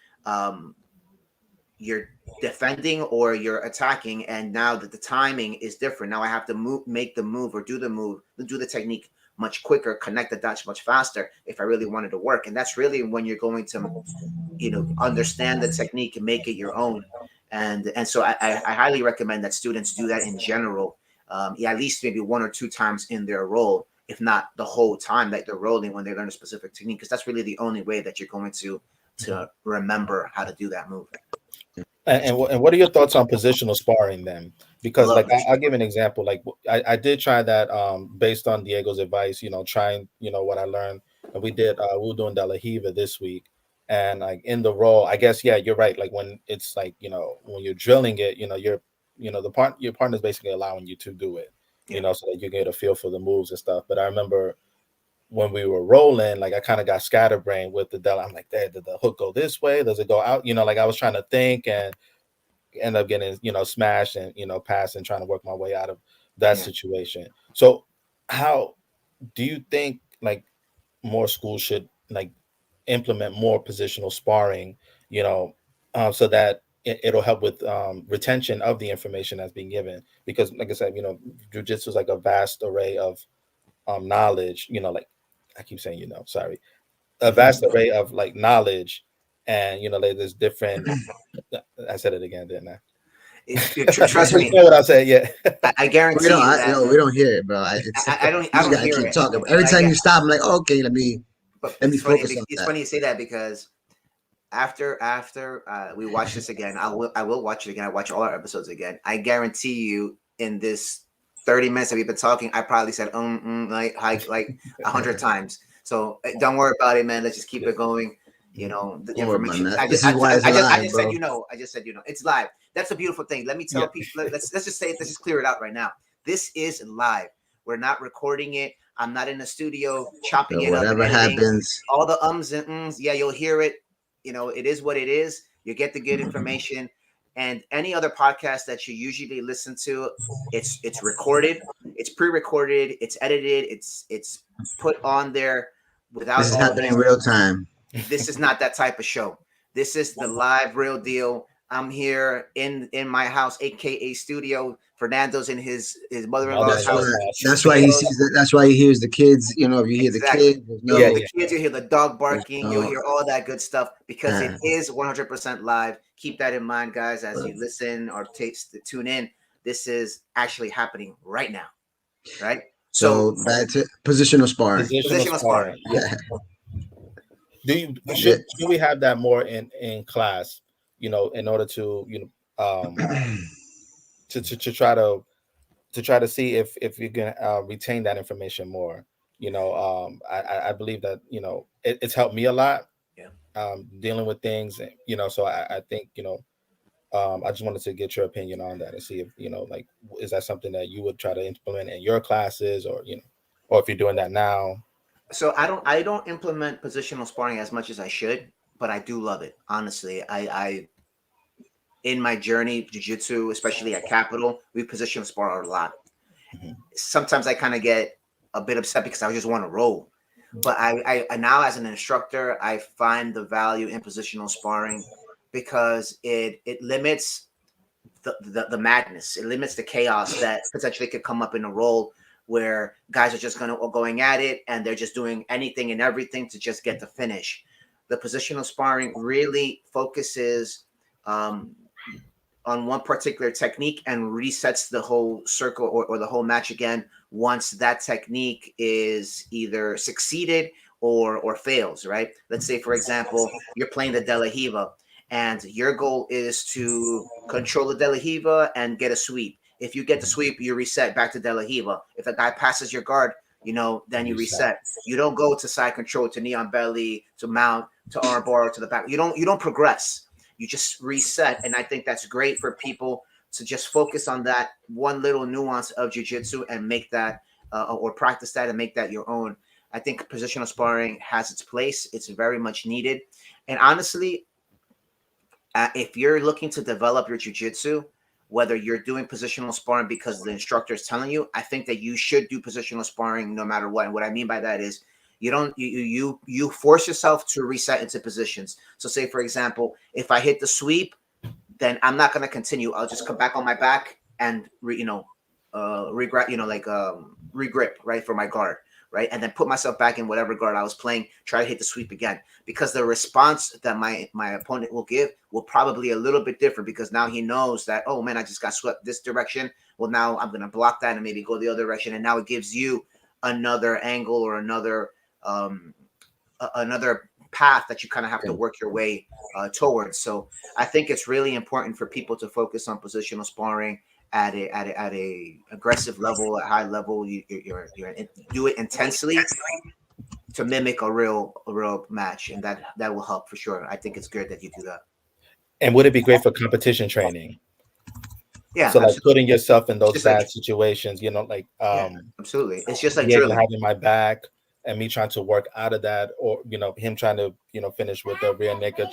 you're defending or you're attacking, and now that the timing is different, now I have to make the move, or do the technique much quicker, connect the dots much faster if I really wanted to work. And that's really when you're going to, understand the technique and make it your own. And so I highly recommend that students do that in general. Yeah, at least maybe one or two times in their role, if not the whole time that they're rolling, when they learn a specific technique, because that's really the only way that you're going to remember how to do that move.
And what are your thoughts on positional sparring then? Because
Love
like
it.
I'll give an example. Like I did try that based on Diego's advice. Trying what I learned, and we were doing De La Hiva this week, and like in the role, I guess yeah, you're right. Like when it's like when you're drilling it, you're your partner's basically allowing you to do it,
Yeah,
so that you get a feel for the moves and stuff. But I remember when we were rolling, like I kind of got scatterbrained with the Della. I'm like, did the hook go this way? Does it go out? Like I was trying to think and end up getting smashed and passed and trying to work my way out of that
yeah.
situation. So how do you think like more schools should like implement more positional sparring, so that it'll help with retention of the information that's being given? Because like I said, jujitsu is like a vast array of knowledge, like I keep saying, sorry, a vast array of like knowledge, and like there's different. I said it again, didn't I?
Trust
You
me,
know what I said? Yeah.
I guarantee you that
We don't hear it, bro. It's
I
you just
don't
gotta
hear
keep
it.
talking. Every
Like,
time
yeah,
you stop, I'm like, okay,
but
let me
it's funny.
focus on
It's
that.
funny you say that, because after we watch this again, I will watch it again. I watch all our episodes again. I guarantee you, in this 30 minutes that we've been talking, I probably said like 100 times. So don't worry about it, man. Let's just keep it going. The
Don't worry about
information.
that. This is why it's
I
live,
just said
bro.
I just said it's live. That's a beautiful thing. Let me tell
Yeah.
people. Let's just say it. Let's just clear it out right now. This is live. We're not recording it. I'm not in the studio chopping
So
it up and
whatever
editing.
happens,
All the ums and ums, yeah, you'll hear it. It is what it is. You get the good information. And any other podcast that you usually listen to, it's recorded, it's pre-recorded, it's edited, it's put on there
this
without
is
all
happening
these.
in real time.
This is not that type of show. This is the live, real deal. I'm here in my house, aka studio. Fernando's in his mother-in-law's
Mother-in-law's
That's why.
house.
house.
That's why he
Theo's.
sees it. That's why he hears the kids. If you hear the
Exactly.
kids, there's
You'll hear
Yeah,
the
no,
yeah.
kids, you'll hear the dog
there's
barking, you'll
no.
hear all that good stuff, because it
Uh,
is 100% live. Keep that in mind, guys, as you listen or tune in. This is actually happening right now, right? So,
so back to positional sparring.
Positional
positional sparring.
sparring. Yeah. Do you
Yeah.
should we have that more in class? In order to to try to see if you can retain that information more. I believe that it's helped me a lot
Yeah.
dealing with things. So I think I just wanted to get your opinion on that and see if like is that something that you would try to implement in your classes, or or if you're doing that now.
So I don't implement positional sparring as much as I should, but I do love it. Honestly, I in my journey, jiu-jitsu, especially at Capital, we position spar a lot.
Mhm.
Sometimes I kind of get a bit upset because I just want to roll. But I now, as an instructor, I find the value in positional sparring, because it limits the madness. It limits the chaos that potentially could come up in a role where guys are just going at it, and they're just doing anything and everything to just get the finish. The positional sparring really focuses um, on one particular technique and resets the whole circle or the whole match again once that technique is either succeeded or fails, right? Let's say, for example, you're playing the De La Hiva and your goal is to control the De La Hiva and get a sweep. If you get the sweep, you reset back to De La Hiva. If a guy passes your guard, then you reset. You don't go to side control, to knee on belly, to mount, to arm bar, to the back. You don't progress. You just reset. And I think that's great for people to just focus on that one little nuance of jiu-jitsu and make that or practice that and make that your own. I think positional sparring has its place. It's very much needed. And honestly, if you're looking to develop your jiu-jitsu, whether you're doing positional sparring because the instructor is telling you, I think that you should do positional sparring no matter what. And what I mean by that is you force yourself to reset into positions. So say, for example, if I hit the sweep, then I'm not going to continue. I'll just come back on my back and regrip, regrip, right, for my guard, right, and then put myself back in whatever guard I was playing. Try to hit the sweep again, because the response that my opponent will give will probably a little bit different, because now he knows that, oh man, I just got swept this direction. Well, now I'm going to block that and maybe go the other direction, and now it gives you another angle or another path that you kind of have to work your way towards. So I think it's really important for people to focus on positional sparring at a aggressive level, a high level. You do it intensely to mimic a real match, and that will help for sure. I think it's good that you do that.
And would it be great for competition training?
Yeah.
So like putting yourself in those bad situations,
absolutely. It's just like
Diego having my back and me trying to work out of that, or him trying to finish with the rear naked.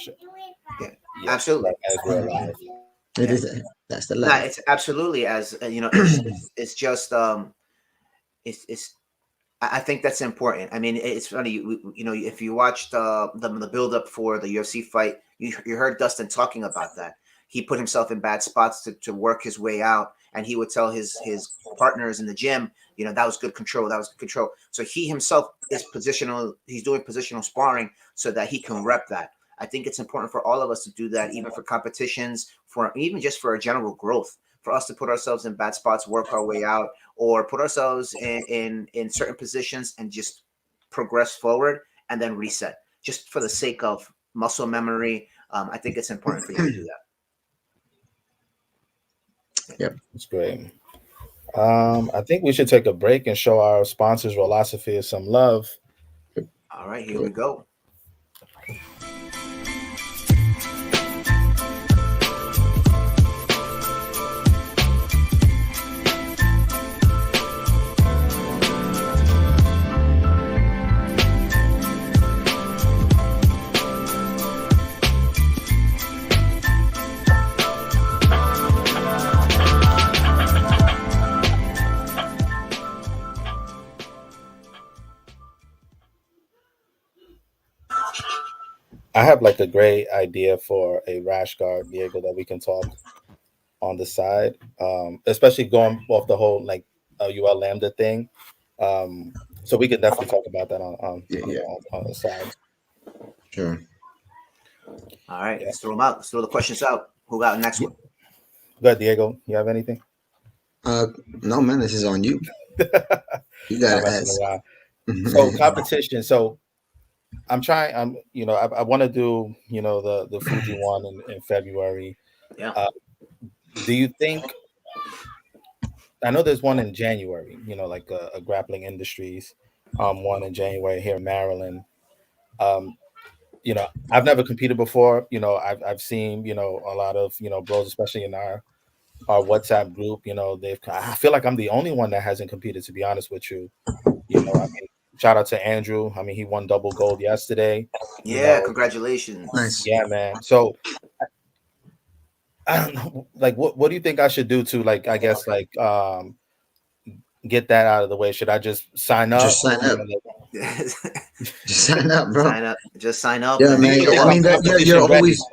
Yeah, absolutely.
As real life.
It is. That's the life.
It's absolutely as it's just it's. I think that's important. I mean, it's funny. If you watched the build up for the UFC fight, you heard Dustin talking about that. He put himself in bad spots to work his way out, and he would tell his partners in the gym, that was good control. That was good control. So he himself is positional. He's doing positional sparring so that he can rep that. I think it's important for all of us to do that, even for competitions, for even just for our general growth, for us to put ourselves in bad spots, work our way out, or put ourselves in certain positions and just progress forward and then reset, just for the sake of muscle memory. I think it's important for you to do that.
Yep,
that's great. I think we should take a break and show our sponsors Velocity some love.
All right, here we go.
I have like a great idea for a rash guard, Diego, that we can talk on the side, especially going off the whole like UL Lambda thing. So we could definitely talk about that on the side.
Sure.
All right, let's throw them out. Let's throw the questions out. Who got the next one?
Go ahead, Diego. You have anything?
No, man. This is on you. You got to ask.
So competition. So I'm trying. I want to do the Fuji one in February.
Yeah.
Do you think? I know there's one in January. Like a Grappling Industries, one in January here in Maryland. I've never competed before. I've seen a lot of bros, especially in our WhatsApp group. I feel like I'm the only one that hasn't competed, to be honest with you. Shout out to Andrew. I mean, he won double gold yesterday.
Yeah, congratulations.
Nice.
Yeah, man. So I don't know. Like, what do you think I should do to get that out of the way? Should I just sign up?
Just sign up. Just sign up, bro.
Just sign up.
Yeah, man. I mean, you're always.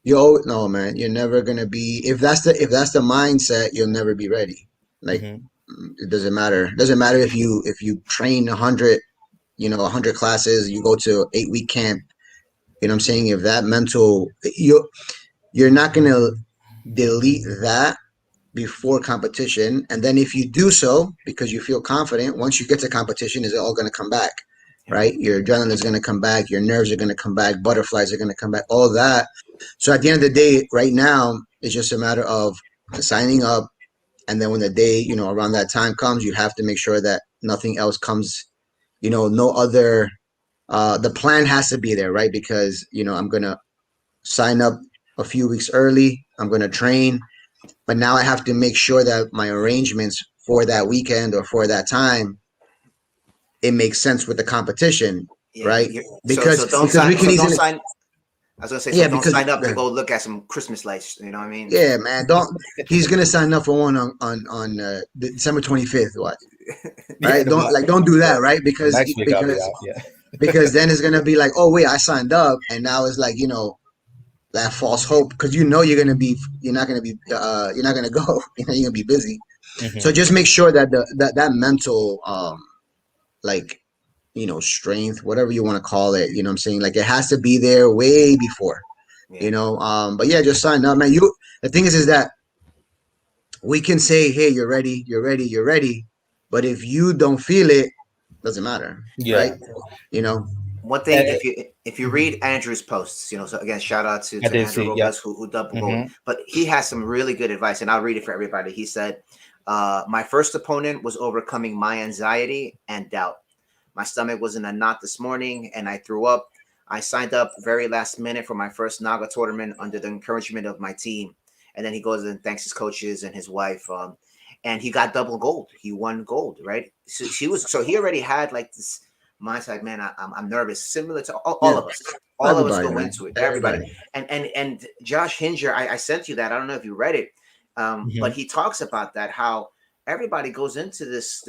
No, man. You're never gonna be. If that's the mindset, you'll never be ready. Like. It doesn't matter. It doesn't matter if you train 100, 100 classes, you go to 8-week camp. You know what I'm saying? If that mental, you're not gonna delete that before competition, and then if you do so because you feel confident, once you get to competition, is it all going to come back,
Yeah.
right? Your adrenaline is going to come back, your nerves are going to come back, butterflies are going to come back, all that. So at the end of the day, right now, it's just a matter of signing up, and then when the day, around that time comes, you have to make sure that nothing else comes, no other. The plan has to be there, right? Because I'm gonna sign up a few weeks early. I'm gonna train, but now I have to make sure that my arrangements for that weekend or for that time, it makes sense with the competition,
Yeah,
right?
so
Because
don't
because we
sign.
can
So don't
easily,
sign. I was gonna say, so
yeah,
don't
because
sign up to go look at some Christmas lights. You know what I mean?
yeah, man, don't. He's gonna sign up for one on December 25th. What?
Yeah,
Right? Don't do that, right?
the next week I'll be out. Yeah.
Because then it's gonna be like, oh wait, I signed up, and now it's like that false hope because you're not gonna go. You're gonna be busy. So
Hmm.
just make sure that that mental like strength, whatever you want to call it, what I'm saying, like it has to be there way before,
Yeah,
but yeah, just sign up, man. You The thing is that we can say, hey, you're ready, you're ready, you're ready, but if you don't feel it, doesn't matter, right?
Yeah.
You know.
one thing,
And,
if you read Andrew's posts, so again, shout out to,
I did
Andrew
see. Yep.
Robles who double gold,
Hmm.
but he has some really good advice, and I'll read it for everybody. He said, "My first opponent was overcoming my anxiety and doubt. My stomach was in a knot this morning, and I threw up. I signed up very last minute for my first Naga tournament under the encouragement of my team." And then he goes and thanks his coaches and his wife. And he got double gold. He won gold, right? So he already had like this mindset. Man, I'm nervous. Similar to all
Yeah,
of us. All of us
everybody,
go
man,
into it. Everybody.
everybody.
And Josh Hinger, I sent you that. I don't know if you read it, but
Hmm.
he talks about that how everybody goes into this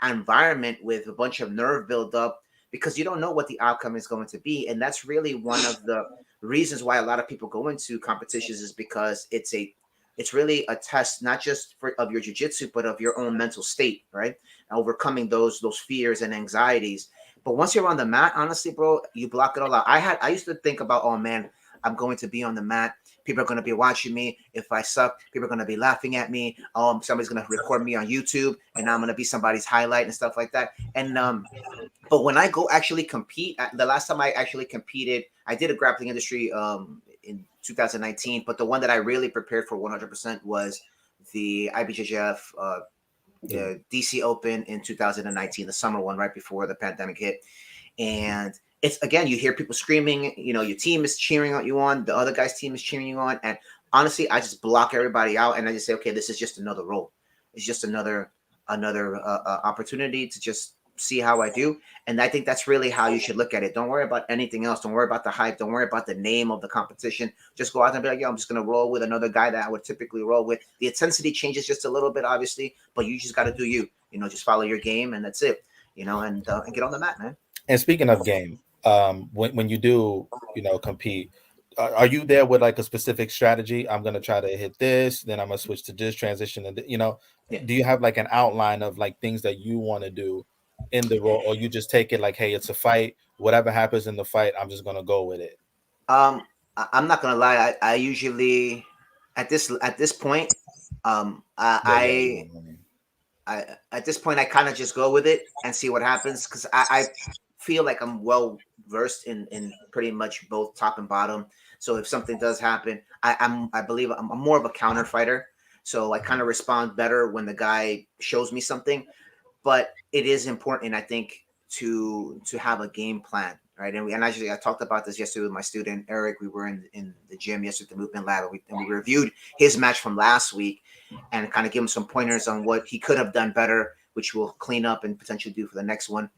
environment with a bunch of nerve buildup because you don't know what the outcome is going to be, and that's really one of the reasons why a lot of people go into competitions is because it's really a test not just of your jiu-jitsu but of your own mental state, right? Overcoming those fears and anxieties. But once you're on the mat, honestly, bro, you block it all out. I used to think about, oh man, I'm going to be on the mat. People are going to be watching me. If I suck, people are going to be laughing at me. Somebody's going to record me on YouTube, and I'm going to be somebody's highlight and stuff like that. And but when I go actually compete, the last time I actually competed, I did a grappling industry in 2019. But the one that I really prepared for 100% was the IBJJF
Yeah.
DC Open in 2019, the summer one right before the pandemic hit. And it's again, you hear people screaming, your team is cheering you on, the other guy's team is cheering you on. And honestly, I just block everybody out and I just say, okay, this is just another role. It's just another opportunity to just see how I do. And I think that's really how you should look at it. Don't worry about anything else. Don't worry about the hype. Don't worry about the name of the competition. Just go out there and be like, yo, I'm just going to roll with another guy that I would typically roll with. The intensity changes just a little bit, obviously, but you just got to do you, just follow your game and that's it, and get on the mat, man.
And speaking of game, when you do, compete, are you there with like a specific strategy? I'm gonna try to hit this, then I'm gonna switch to this transition, and
Yeah.
do you have like an outline of like things that you want to do in the role, or you just take it like, hey, it's a fight. Whatever happens in the fight, I'm just gonna go with it.
I'm not gonna lie. I usually at this point,
Yeah, yeah, yeah.
I at this point I kind of just go with it and see what happens because I feel like I'm well versed in pretty much both top and bottom. So if something does happen, I believe I'm more of a counter fighter. So I kind of respond better when the guy shows me something. But it is important, I think, to have a game plan, right? And actually, I talked about this yesterday with my student Eric. We were in the gym yesterday, the movement lab, and we reviewed his match from last week, and kind of give him some pointers on what he could have done better, which we'll clean up and potentially do for the next one.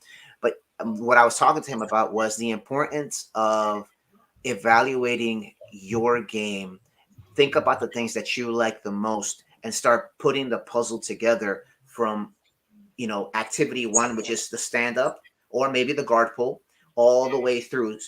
But what I was talking to him about was the importance of evaluating your game. Think about the things that you like the most and start putting the puzzle together from activity one, which is the stand up or maybe the guard pull, all the way through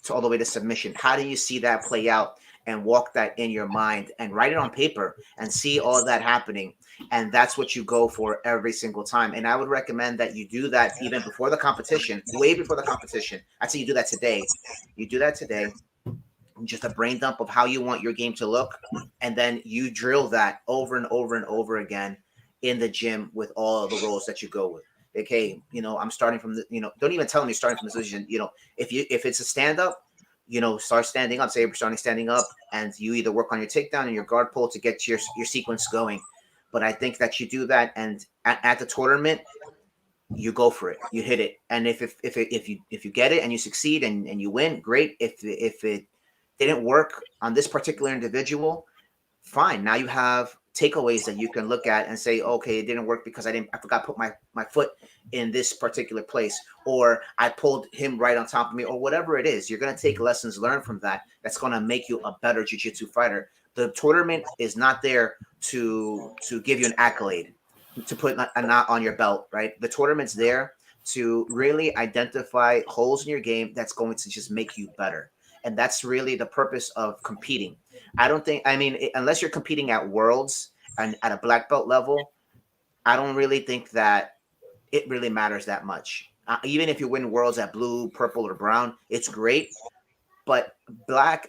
to all the way to submission. How do you see that play out and walk that in your mind and write it on paper and see all that happening? And that's what you go for every single time. And I would recommend that you do that even before the competition, way before the competition. I'd say you do that today. You do that today. just a brain dump of how you want your game to look, and then you drill that over and over and over again in the gym with all of the roles that you go with. Okay, I'm starting from the, don't even tell me you're starting from this position. If it's a stand up, start standing up. Say you're starting standing up, and you either work on your takedown and your guard pull to get your sequence going. But I think that you do that, and at the tournament, you go for it, you hit it, and if you get it and you succeed and you win, great. If it didn't work on this particular individual, fine. Now you have takeaways that you can look at and say, okay, it didn't work because I forgot to put my foot in this particular place, or I pulled him right on top of me, or whatever it is. You're going to take lessons learned from that. That's going to make you a better jiu-jitsu fighter. The tournament is not there to give you an accolade, to put a knot on your belt, right? The tournament's there to really identify holes in your game that's going to just make you better. And that's really the purpose of competing. Unless you're competing at worlds and at a black belt level, I don't really think that it really matters that much. Even if you win worlds at blue, purple, or brown, it's great. But black,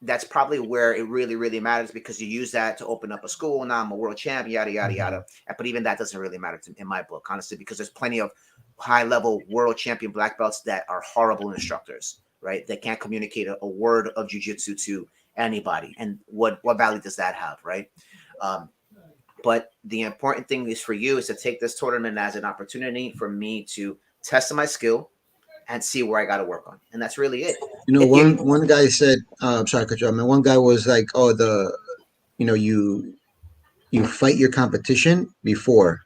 that's probably where it really, really matters, because you use that to open up a school. Now I'm a world champ, yada, yada, yada. But even that doesn't really matter in my book, honestly, because there's plenty of high-level world champion black belts that are horrible instructors, right? They can't communicate a word of jiu-jitsu to anybody. And what value does that have, right? But the important thing is for you is to take this tournament as an opportunity for me to test my skill and see where I got to work on. And that's really it.
One guy said, sorry, cut you off, man. One guy was like, oh, you fight your competition before.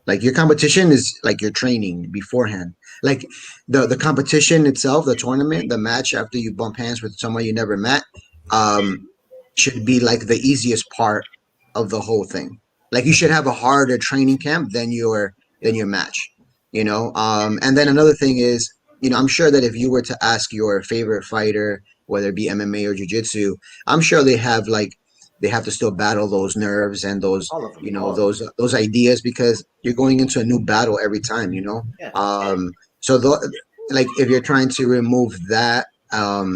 Like, your competition is like your training beforehand. Like, the competition itself, the tournament, the match after you bump hands with someone you never met, should be like the easiest part of the whole thing. Like, you should have a harder training camp than your match. And then another thing is, I'm sure that if you were to ask your favorite fighter, whether it be MMA or jiu-jitsu, I'm sure they have to still battle those nerves and those,
All of them.
those ideas, because you're going into a new battle every time,
Yeah.
So like, if you're trying to remove that, try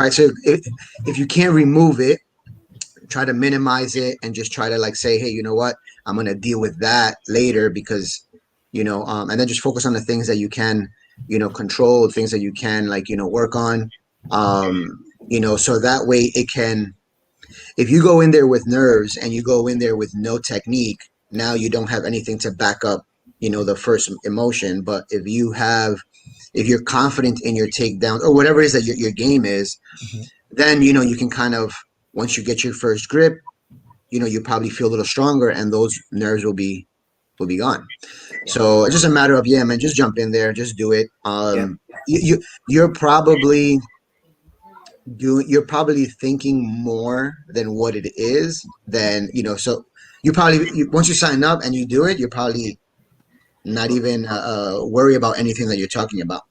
to, if you can't remove it, try to minimize it and just try to, like, say, hey, you know what, I'm going to deal with that later, because and then just focus on the things that you can control, things that you can, like, work on, so that way it can, if you go in there with nerves and you go in there with no technique, now you don't have anything to back up the first emotion. But if you're confident in your takedown or whatever it is that your game is, then you can kind of, once you get your first grip, you probably feel a little stronger, and those nerves will be gone. So it's just a matter of, man, just jump in there, just do it. You're probably thinking more than what it is. Then so once you sign up and you do it, you're probably not even worry about anything that you're talking about.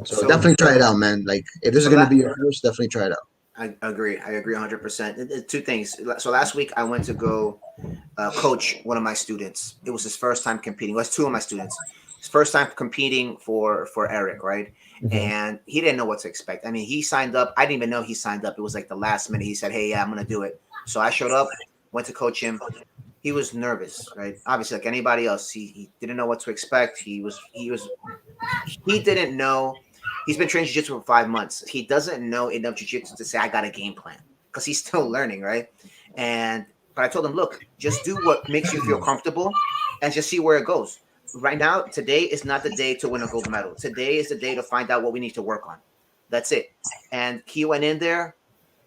So definitely try it out, man. Like, if this is going to be your first, definitely try it out.
I agree 100%. Two things. So last week I went to go coach one of my students. It was his first time competing. It was two of my students. His first time competing for Eric, right? And he didn't know what to expect. I mean, he signed up. I didn't even know he signed up. It was like the last minute. He said, hey, yeah, I'm going to do it. So I showed up, went to coach him. He was nervous, right? Obviously, like anybody else, he didn't know what to expect. He didn't know. He's been training jiu-jitsu for 5 months. He doesn't know enough jiu-jitsu to say, I got a game plan, because he's still learning, right? But I told him, look, just do what makes you feel comfortable and just see where it goes. Right now, today is not the day to win a gold medal. Today is the day to find out what we need to work on. That's it. And he went in there.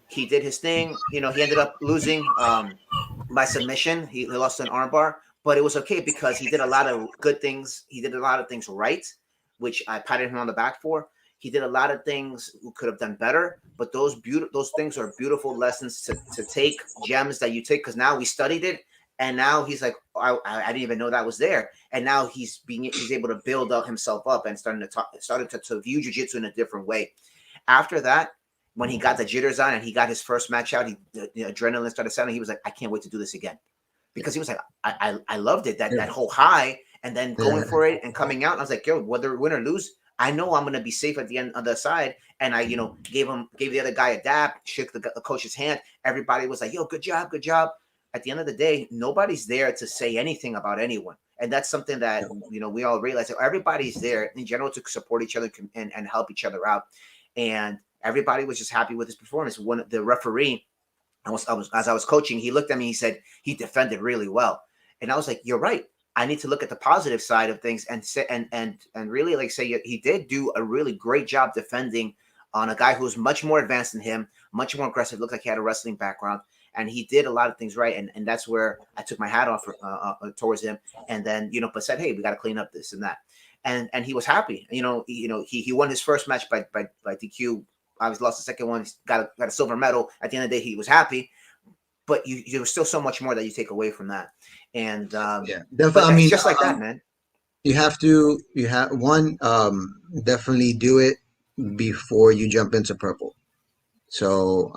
He did his thing. He ended up losing by submission. He lost an armbar, but it was okay because he did a lot of good things. He did a lot of things right, which I patted him on the back for. He did a lot of things who could have done better, but those things are beautiful lessons to take, gems that you take, because now we studied it, and now he's like, I didn't even know that was there, and now he's able to build up himself up and started to view jiu-jitsu in a different way. After that, when he got the jitters on and he got his first match out, the adrenaline started sounding. He was like, I can't wait to do this again, because he was like, I loved it, that whole high, and then going for it and coming out. And I was like, yo, whether win or lose, I know I'm gonna be safe at the end on the side. And I, gave the other guy a dab, shook the coach's hand. Everybody was like, "Yo, good job, good job." At the end of the day, nobody's there to say anything about anyone, and that's something that we all realize that everybody's there in general to support each other and help each other out. And everybody was just happy with his performance. One the referee, as I was coaching, he looked at me. He said he defended really well, and I was like, "You're right. I need to look at the positive side of things and say and really like say he did do a really great job defending on a guy who was much more advanced than him, much more aggressive. Looked like he had a wrestling background, and he did a lot of things right. And that's where I took my hat off towards him. And then but said, hey, we got to clean up this and that. And he was happy. He won his first match by DQ. I was lost the second one. He got a silver medal. At the end of the day, he was happy. But there was still so much more that you take away from that. And
Yeah,
but
definitely. I mean,
just like that, man.
you have one, definitely do it before you jump into purple. So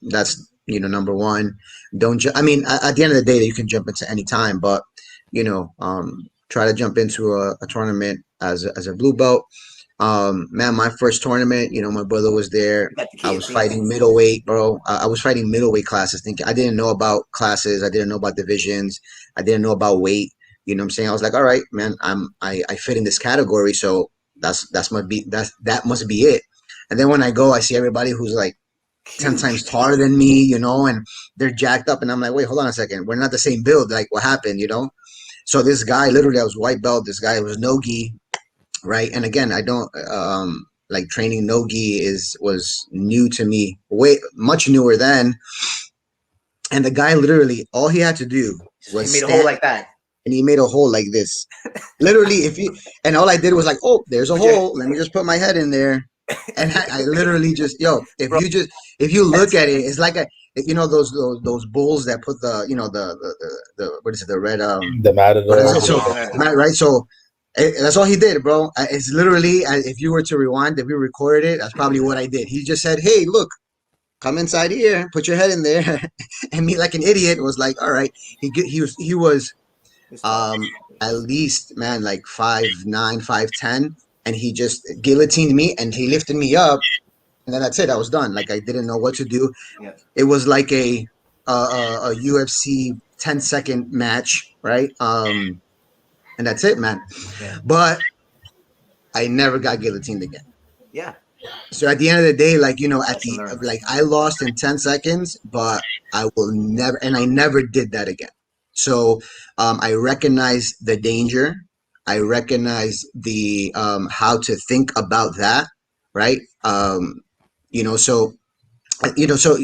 that's number one. Don't I mean, at the end of the day, you can jump into any time, but try to jump into a tournament as a blue belt. Man, my first tournament, my brother was there.
You got the
I was
guillotine.
fighting middleweight, bro. I was fighting middleweight classes. Thinking I didn't know about classes. I didn't know about divisions. I didn't know about weight. You know what I'm saying? I was like, all right, man, I fit in this category, so that must be it. And then when I go, I see everybody who's like 10 times
Huge.
taller than me, and they're jacked up, and I'm like, wait, hold on a second, we're not the same build. Like, what happened? So this guy, literally, I was white belt. This guy was no gi, right? And again, I don't like training no gi was new to me, way much newer then. And the guy, literally, all he had to do
He
was
made a hole
stand,
like that.
and he made a hole like this. Literally, and all I did was like, oh, there's a
Put your
hole. Let me just put my head in there. And I literally just,
bro.
if you look
That's
at it, it's like those bulls that put the what is it, the red
The
what is
Matador.
it? So right, so that's all he did, bro. It's literally, if you were to rewind, if we recorded it, that's probably what I did. He just said, hey, look, come inside here, put your head in there, and me, like an idiot, was like, all right. He was
it's tall.
um at least, man, like 5'9", 5'10", and he just guillotined me and he lifted me up, and then that's it. I was done. Like, I didn't know what to do.
Yeah.
It was like a UFC 10-second match, right? And that's it, man.
Yeah.
But I never got guillotined again.
Yeah.
So at the end of the day, like,
Lesson learned.
I lost in 10 seconds, but I will never, and I never did that again. So I recognize the danger. I recognize the how to think about that, right? So so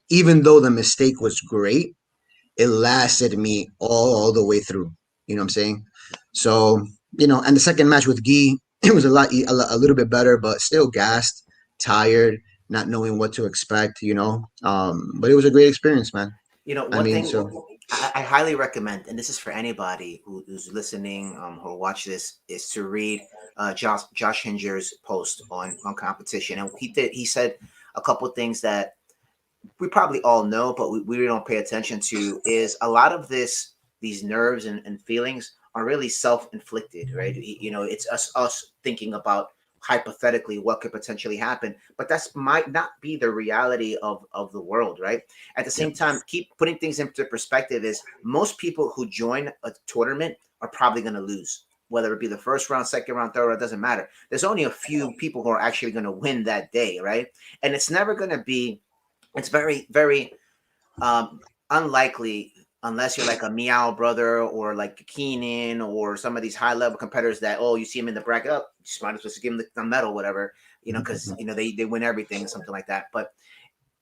even though the mistake was great, it lasted me all the way through. You know what I'm saying? So, and the second match with Guy, it was a little bit better, but still gassed, tired, not knowing what to expect. But it was a great experience, man. I
One
mean,
thing
so
I highly recommend, and this is for anybody who's listening, who watch this, is to read Josh Hinger's post on competition. And he said a couple of things that we probably all know, but we really don't pay attention to, is a lot of these nerves and feelings are really self-inflicted, right? It's us thinking about hypothetically what could potentially happen, but that's might not be the reality of the world, right? At the
yeah,
same time, keep putting things into perspective, is most people who join a tournament are probably going to lose, whether it be the first round, second round, third round, it doesn't matter. There's only a few people who are actually going to win that day, right? And it's very, very unlikely, unless you're like a Meow brother or like Keenan or some of these high level competitors that, oh, you see him in the bracket, up, you just might as well just give him the medal, whatever, because they win everything, something like that. But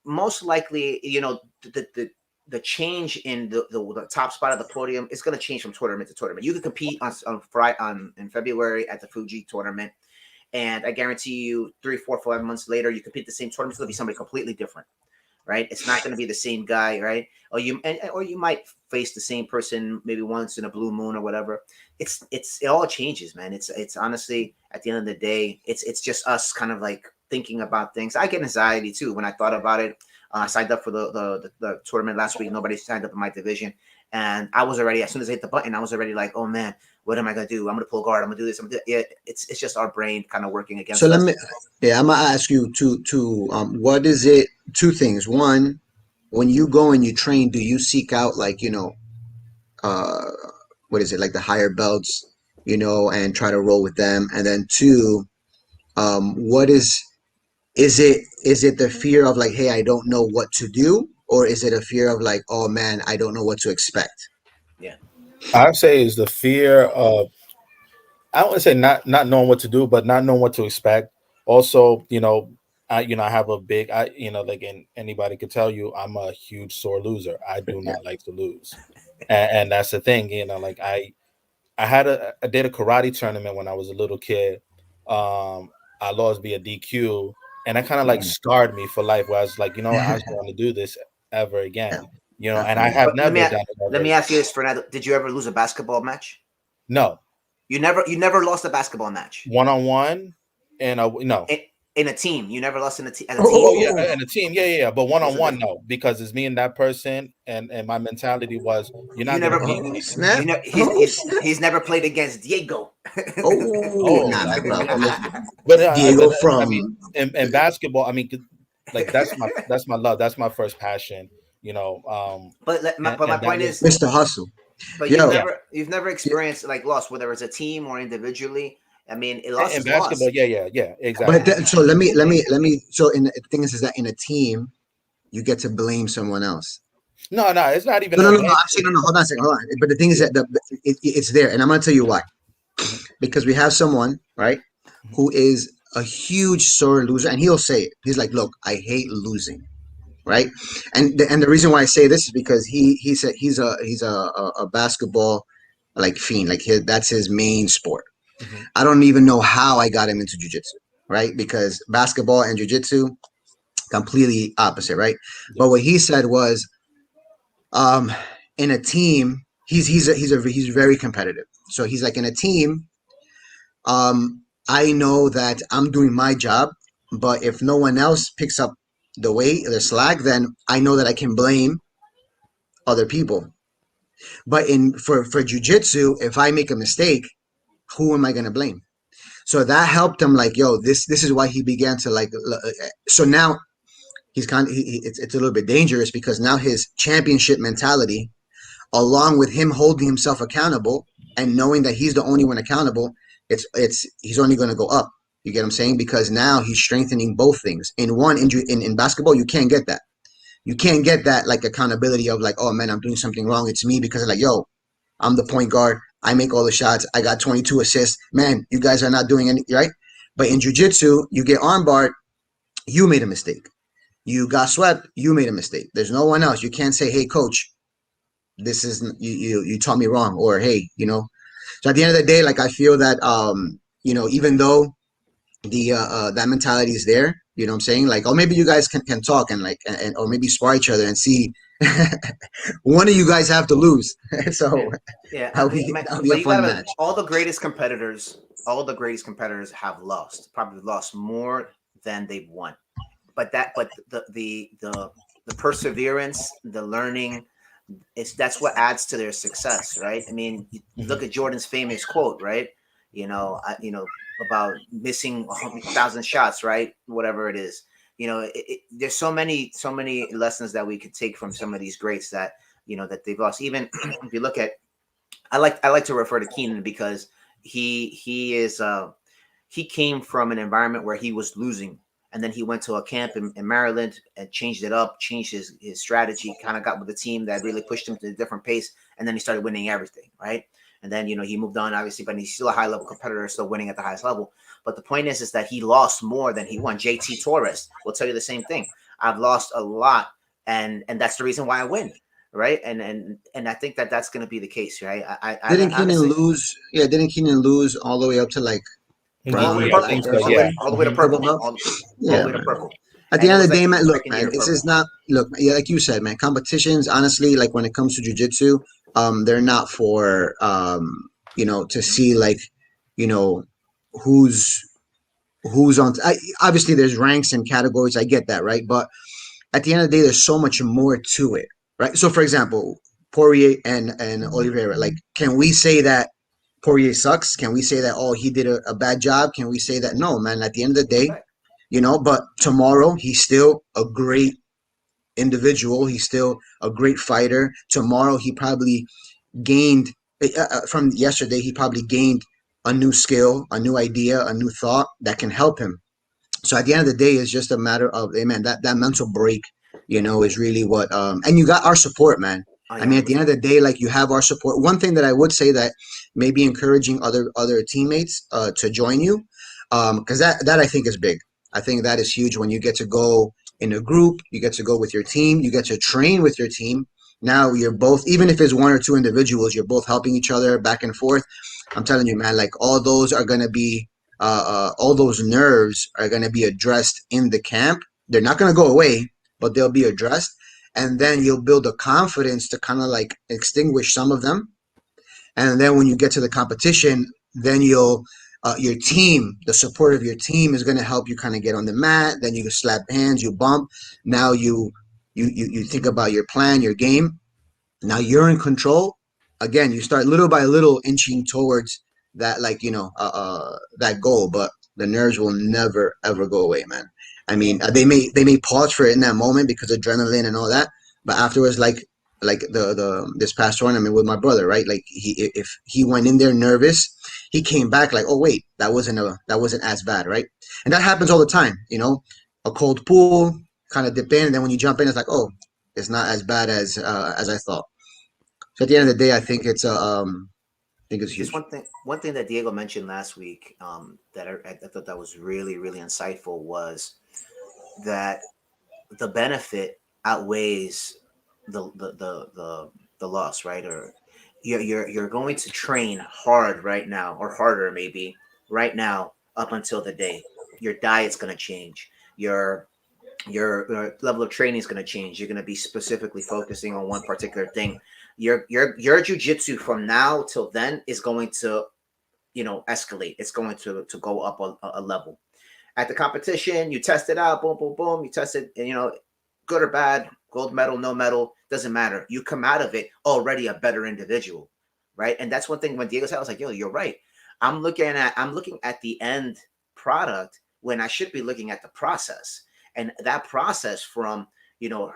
most likely, the change in the top spot of the podium is going to change from tournament to tournament. You could compete on Friday in February at the Fuji tournament, and I guarantee you 3, 4, 5 months later, you compete the same tournament, it's going to be somebody completely different, right? It's not going to be the same guy, right? Or you might face the same person maybe once in a blue moon or whatever. It all changes, man. It's honestly, at the end of the day, it's just us kind of like thinking about things. I get anxiety too when I thought about it. I signed up for the tournament last week. Nobody signed up in my division, And I was already, as soon as I hit the button, I was already like, oh man, what am I gonna do? I'm gonna pull guard. I'm gonna do this. I'm gonna do it. It's just our brain kind of working
So
against
let
us.
me, yeah, I'm gonna ask you what is it? Two things. One, when you go and you train, do you seek out like uh, what is it like the higher belts, and try to roll with them? And then two, what is it the fear of like, hey, I don't know what to do, or is it a fear of like, oh man, I don't know what to expect?
Yeah.
I'd say is the fear of, I don't want to say not knowing what to do, but not knowing what to expect. Also, I have a big, like, and anybody could tell you, I'm a huge sore loser. I do not like to lose, and that's the thing. Like I did a karate tournament when I was a little kid. I lost via DQ, and that kind of like
Mhm.
scarred me for life. Where I was like, I just want to do this ever
Yeah,
again. And I
definitely.
have
But
never done it
let
ever
me
again.
ask you this, Fernando. Did you ever lose a basketball match?
No,
You never lost a basketball match
one on one, and no.
in a team. You never lost in as a
Oh,
team.
Oh
oh,
yeah,
oh,
and a team, yeah. But one
There's
on
a
one,
difference.
no, because it's me and that person, and my mentality was, you're
You
not gonna
never.
beat
oh,
me.
snap!
He's
Oh,
he's
snap!
he's never played against Diego.
Oh,
Oh,
nah, man,
I
bro.
mean,
Listen,
but
Diego
I mean,
from
in basketball, I mean, like that's my love, that's my first passion,
But my
and that
point
was,
is,
Mr. Hustle.
but you've
Yo,
yeah.
never you've never experienced like loss, whether it's a team or individually. I mean, a loss
In
is
basketball,
loss.
yeah,
but
exactly.
so let me. So the thing is that in a team, you get to blame someone else.
No, it's not even
No, no,
a
no, no.
blame
Actually, no,
game.
no. Hold on a second. Hold on. But the thing is
Yeah.
that it's there, and I'm gonna tell you why.
Mhm,
Because we have someone, right,
mhm,
who is a huge sore loser, and he'll say it. He's like, "Look, I hate losing." Right, and the reason why I say this is because he said he's a basketball like fiend, like that's his main sport.
mhm.
I don't even know how I got him into jujitsu, right? Because basketball and jujitsu completely opposite, right?
Yeah.
But what he said was, um, in a team, he's very competitive. So he's like in a team, I know that I'm doing my job, but if no one else picks up the slack, then I know that I can blame other people. But in for jujitsu, if I make a mistake, who am I gonna blame? So that helped him. Like, yo, this is why he began to like. So now he's it's a little bit dangerous because now his championship mentality, along with him holding himself accountable and knowing that he's the only one accountable, it's he's only going to go up. You get what I'm saying? Because now he's strengthening both things. In basketball, you can't get that. You can't get that like accountability of like, oh man, I'm doing something wrong. It's me because like, yo, I'm the point guard. I make all the shots. I got 22 assists. Man, you guys are not doing any right. But in jujitsu, you get armbarred. You made a mistake. You got swept. You made a mistake. There's no one else. You can't say, hey, coach, this is you taught me wrong, or hey, so at the end of the day, like I feel that even though the that mentality is there, you know what I'm saying, like, oh, maybe you guys can talk and like and or maybe spar each other and see one of you guys have to lose.
Yeah,
So
yeah.
that'll be a
But you
fun
gotta.
match.
All the greatest competitors have lost. Probably lost more than they've won. But the perseverance, the learning, that's what adds to their success, right? I mean, you
Mhm.
look at Jordan's famous quote, right? About missing 1,000 shots, right? Whatever it is. There's so many lessons that we could take from some of these greats that they've lost. Even if you look at, I like to refer to Keenan because he came from an environment where he was losing, and then he went to a camp in Maryland and changed it up, changed his strategy, kind of got with a team that really pushed him to a different pace, and then he started winning everything, right? And then he moved on, obviously, but he's still a high level competitor, still winning at the highest level. But the point is that he lost more than he won. JT Torres will tell you the same thing. I've lost a lot, and that's the reason why I win, right? And I think that that's going to be the case, right? I
Didn't Keenan
honestly,
lose? Yeah, didn't Keenan lose all the way up to like
all the way to
brown
Yeah, I
purple,
think
or
so.
all the
something?
way,
Yeah.
all the way to
Mhm.
Purple
purple,
belt?
all the
Yeah,
way to
man.
purple.
At the
And it
end of
was
the
like
day,
his
man, look,
second year
man,
of
this
purple.
is not, look, yeah, like you said, man, competitions, honestly, like when it comes to jujitsu, they're not for, to see like, you know, who's, obviously there's ranks and categories. I get that, right? But at the end of the day, there's so much more to it, right? So for example, Poirier and Oliveira. Like, can we say that Poirier sucks? Can we say that, oh, he did a bad job? Can we say that? No, man. At the end of the day,
Right.
but tomorrow he's still a great individual. He's still a great fighter. Tomorrow he probably gained from yesterday. He probably gained a new skill, a new idea, a new thought that can help him. So at the end of the day, it's just a matter of, hey, man, that mental break, is really what. And you got our support, man.
Oh
I
yeah,
mean, at the end
100%.
of the day, like, you have our support. One thing that I would say, that maybe encouraging other teammates to join you, because that I think is big. I think that is huge when you get to go in a group, you get to go with your team, you get to train with your team. Now you're both, even if it's one or two individuals, you're both helping each other back and forth. I'm telling you, man, like, all those are gonna be all those nerves are going to be addressed in the camp. They're not going to go away, but they'll be addressed. And then you'll build a confidence to kind of like extinguish some of them. And then when you get to the competition, then your team, the support of your team is going to help you kind of get on the mat. Then you slap hands, you bump. Now you think about your plan, your game. Now you're in control. Again, you start little by little inching towards that, like, that goal, but the nerves will never ever go away, man. I mean, they may pause for it in that moment because adrenaline and all that, but afterwards, like the this past tournament with my brother, right? Like, if he went in there nervous, he came back like, oh wait, that wasn't as bad, right? And that happens all the time, a cold pool, kind of dip in, and then when you jump in, it's like, oh, it's not as bad as I thought. So at the end of the day, I think it's
Just
huge.
one thing that Diego mentioned last week, that I thought that was really really insightful, was that the benefit outweighs the loss, right? Or you're going to train hard right now, or harder maybe right now, up until the day. Your diet's going to change. Your level of training is going to change. You're going to be specifically focusing on one particular thing. Your jujitsu from now till then is going to, escalate. It's going to go up a level. At the competition, you test it out, boom, boom, boom. You test it, and good or bad, gold medal, no medal, doesn't matter. You come out of it already a better individual, right? And that's one thing when Diego said, I was like, yo, you're right. I'm looking at the end product when I should be looking at the process. And that process from Fernando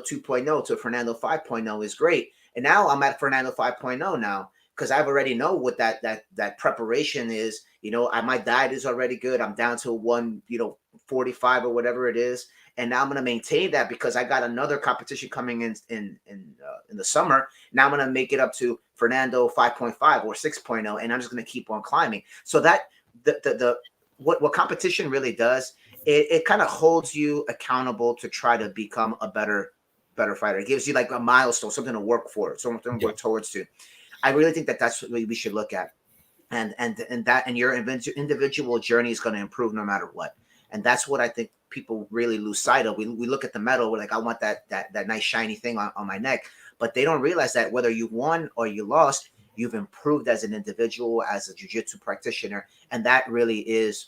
2.0 to Fernando 5.0 is great. And now I'm at Fernando 5.0 now, because I've already know what that preparation is. My diet is already good. I'm down to 145 or whatever it is, and now I'm gonna maintain that because I got another competition coming in the summer. Now I'm gonna make it up to Fernando 5.5 or 6.0, and I'm just gonna keep on climbing. So that the what competition really does, it kind of holds you accountable to try to become a better fighter. It gives you like a milestone, something to work for, something to
Yeah.
work towards to. I really think that that's what we should look at, and your individual journey is going to improve no matter what. And that's what I think people really lose sight of. We look at the medal, we're like, I want that nice shiny thing on my neck, but they don't realize that whether you won or you lost, you've improved as an individual, as a jiu-jitsu practitioner, and that really is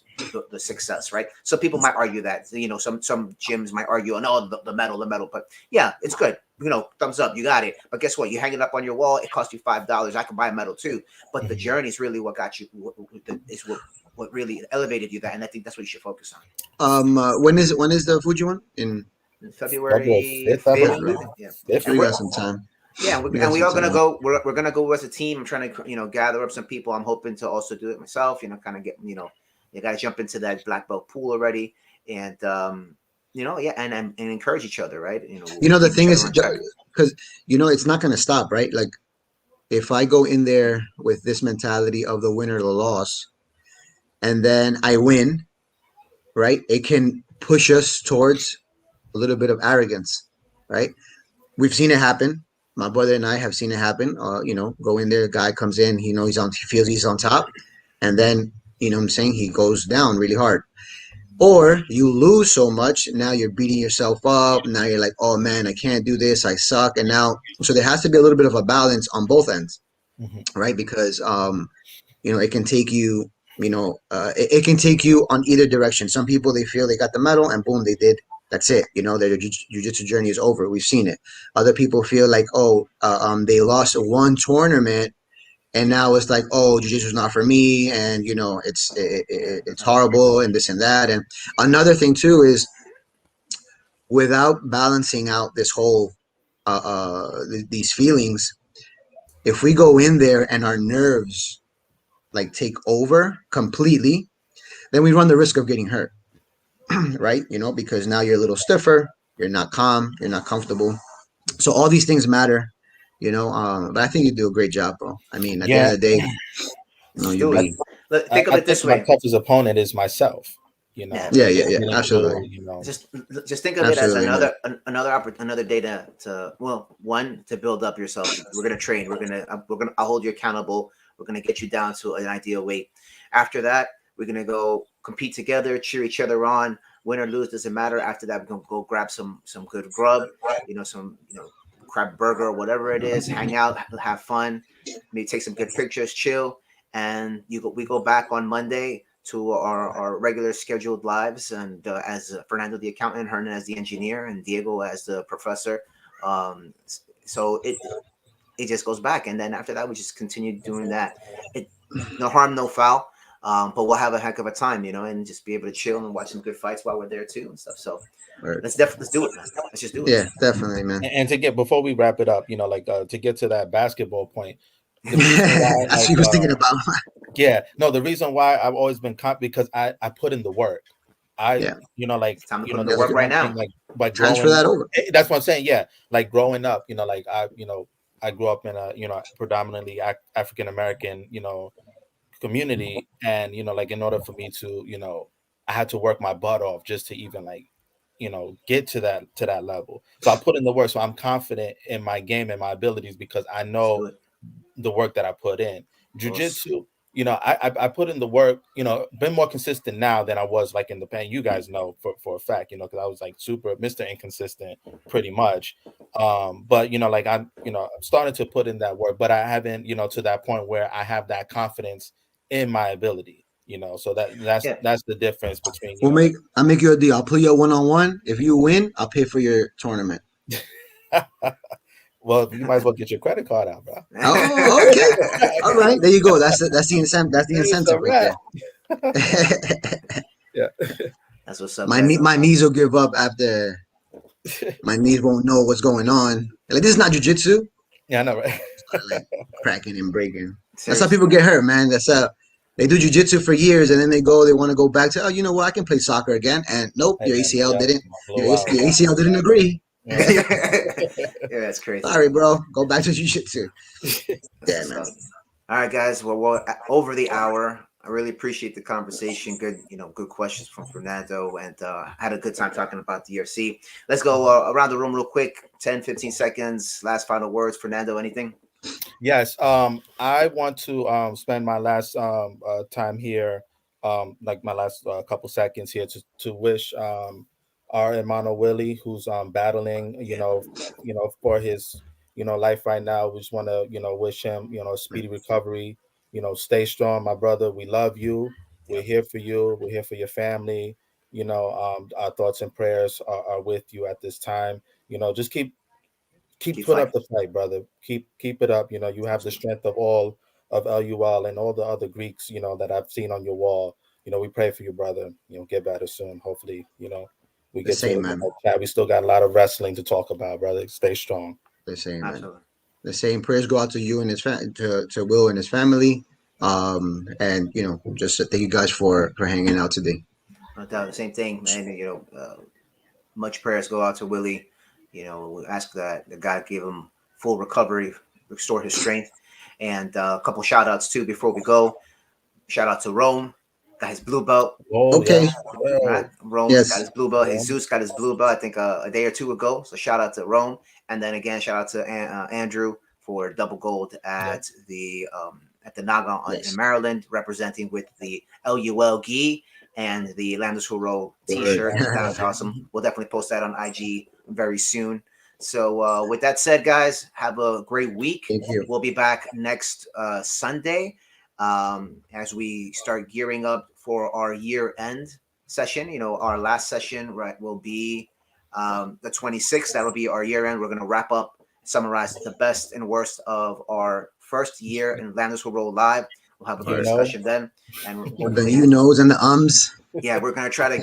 the success, right? So people might argue that, some gyms might argue, oh no, the medal, but yeah, it's good. Thumbs up, you got it. But guess what? You hang it up on your wall, it costs you $5. I can buy a medal too. But the
Mhm.
journey is really what got you, is what really elevated you, that, and I think that's what you should focus on.
When is the Fuji one in
February
February
5th, I
5th, I
February?
believe.
think. Yeah.
5th.
So
And
we
we're
got some time.
yeah,
We
and
got
we
some
are gonna
time.
go. We're gonna go as a team. I'm trying to gather up some people. I'm hoping to also do it myself. Kind of get you got to jump into that black belt pool already, and yeah, and encourage each other, right? We'll
The
keep each
thing
other
is,
on track.
because it's not going to stop, right? Like, if I go in there with this mentality of the win or the loss, and then I win, right? It can push us towards a little bit of arrogance, right? We've seen it happen. My brother and I have seen it happen. Go in there, guy comes in, he feels he's on top, and then what I'm saying, he goes down really hard. Or you lose so much, now you're beating yourself up. Now you're like, oh man, I can't do this, I suck. And now, so there has to be a little bit of a balance on both ends,
Mhm.
right? Because it can take you, it can take you on either direction. Some people, they feel they got the medal, and boom, they did that's it. You know, their jiu-jitsu journey is over. We've seen it. Other people feel like, oh, they lost one tournament, and now it's like, oh, jiu-jitsu is not for me, and you know, it's horrible, and this and that. And another thing too is, without balancing out this whole these feelings, if we go in there and our nerves like take over completely, then we run the risk of getting hurt. Right, you know, because now you're a little stiffer, you're not calm, you're not comfortable. So all these things matter, you know. But I think you do a great job, bro. I mean, at the end
Yeah,
of the day,
Let's
you know,
just
you'll
do it.
be.
Think of
I
it
think
this
my
way.
toughest opponent is myself. You
Yeah,
know,
Yeah, yeah, yeah,
getting
absolutely,
through. You know,
just just think of it as
absolutely, man.
another day to well, one, to build up yourself. We're gonna train. I'll hold you accountable. We're gonna get you down to an ideal weight. After that, we're gonna go compete together, cheer each other on. Win or lose doesn't matter. After that, we're gonna go grab some good grub. Some crab burger or whatever it is. Hang out, have fun, maybe take some good pictures, chill, and we go back on Monday to our regular scheduled lives, and as Fernando the accountant, Hernan as the engineer, and Diego as the professor. So it just goes back, and then after that we just continue doing that. It No harm, no foul. But we'll have a heck of a time, and just be able to chill and watch some good fights while we're there too and stuff. So
Right.
let's do it, man. Let's just do it.
Yeah, definitely, man.
and to get before we wrap it up, like to get to that basketball point, the reason why,
That's what he was thinking about.
yeah, no, the reason why I've always been because I put in the work. I
Yeah,
It's time to put in the
there's
work right
one thing
now.
like by
transfer
growing
that
up.
over.
That's what I'm saying. Yeah, like growing up, like I grew up in a predominantly African American community, and like in order for me to I had to work my butt off just to even like get to that level. So I put in the work, so I'm confident in my game and my abilities because I
Let's do
know
it.
the work that I put in.
Of course.
Jiu-jitsu, I put in the work, been more consistent now than I was like in the past. You guys know for a fact, because I was like super Mr. Inconsistent pretty much. But like I'm starting to put in that work, but I haven't, to that point where I have that confidence in my ability, so
Yeah.
that's the difference between,
I'll make you a deal. I'll put you a 1-on-1. If you win, I'll pay for your tournament.
well, you might as well get your credit card out, bro.
Oh, okay. All right, there you go. That's the incentive. That's the
It's
incentive
a
right
wrap.
there.
Yeah.
That's what's up,
my
guys.
my knees will give up after. My knees won't know what's going on. Like, this is not jujitsu.
Yeah, I know, right?
Start like cracking and breaking. That's how
Seriously.
people get hurt, man. That's how they do jujitsu for years, and then they want to go back to, oh, you know what? I can play soccer again. And nope,
And
your
then
ACL didn't.
blow out.
Your ACL didn't agree.
Yeah.
Yeah, that's crazy.
Sorry, bro. Go back to jujitsu.
That's
Yeah,
what's
man.
up. All right, guys. Well, we're over the hour. I really appreciate the conversation. Good, good questions from Fernando, and had a good time talking about the UFC. Let's go around the room real quick. 10, 15 seconds. Last final words. Fernando, anything?
Yes. I want to spend my last time here, like my last couple seconds here to wish our hermano Willie, who's battling,
Yeah.
for his life right now. We just want to wish him a
Yeah.
speedy recovery. Stay strong, my brother. We love you. We're
Yep.
here for you. We're here for your family. Our thoughts and prayers are with you at this time. Just keep
Keep
put up
fighting.
the fight, brother. Keep it up. You have the
Absolutely.
strength of all of LUL and all the other Greeks, that I've seen on your wall. We pray for you, brother. Get better soon. Hopefully, we
The
get to
same, man.
chat. We still got a lot of wrestling to talk about, brother. Stay strong.
The same, man.
Absolutely.
The same prayers go out to you and to Will and his family. And just thank you guys for hanging out today.
No doubt. The same thing, man. Much prayers go out to Willie. We ask that the God give him full recovery, restore his strength, and a couple shout outs too before we go. Shout out to Rome, got his blue belt.
Oh
Okay.
yes,
Right,
yo,
Rome got
Yes.
his blue belt.
Rome.
Jesus got his blue belt. I think a day or two ago. So shout out to Rome, and then again shout out to Andrew for double gold
Yeah.
at the Naga in
Yes.
Maryland, representing with the LUL gi and the Lambdas Huro
Word.
T-shirt. That was awesome. We'll definitely post that on IG very soon. So with that said, guys, have a great week.
Thank you.
We'll be back next Sunday as we start gearing up for our year end session. Our last session, right, will be The 26th, that'll be our year end. We're going to wrap up, summarize the best and worst of our first year in Lambdas will roll live. We'll have a good discussion then, and
With the you knows and the ums.
Yeah, we're gonna try to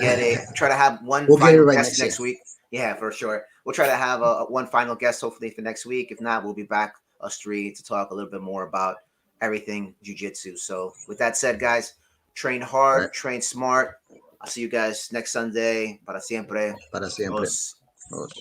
have one
We'll get it
final
right
guest
next
next week. Yeah, for sure. We'll try to have one final guest hopefully for next week. If not, we'll be back us three to talk a little bit more about everything jiu-jitsu. So with that said, guys, train hard,
Right.
train smart. I'll see you guys next Sunday. Para siempre.
Para siempre.
Os.
Os.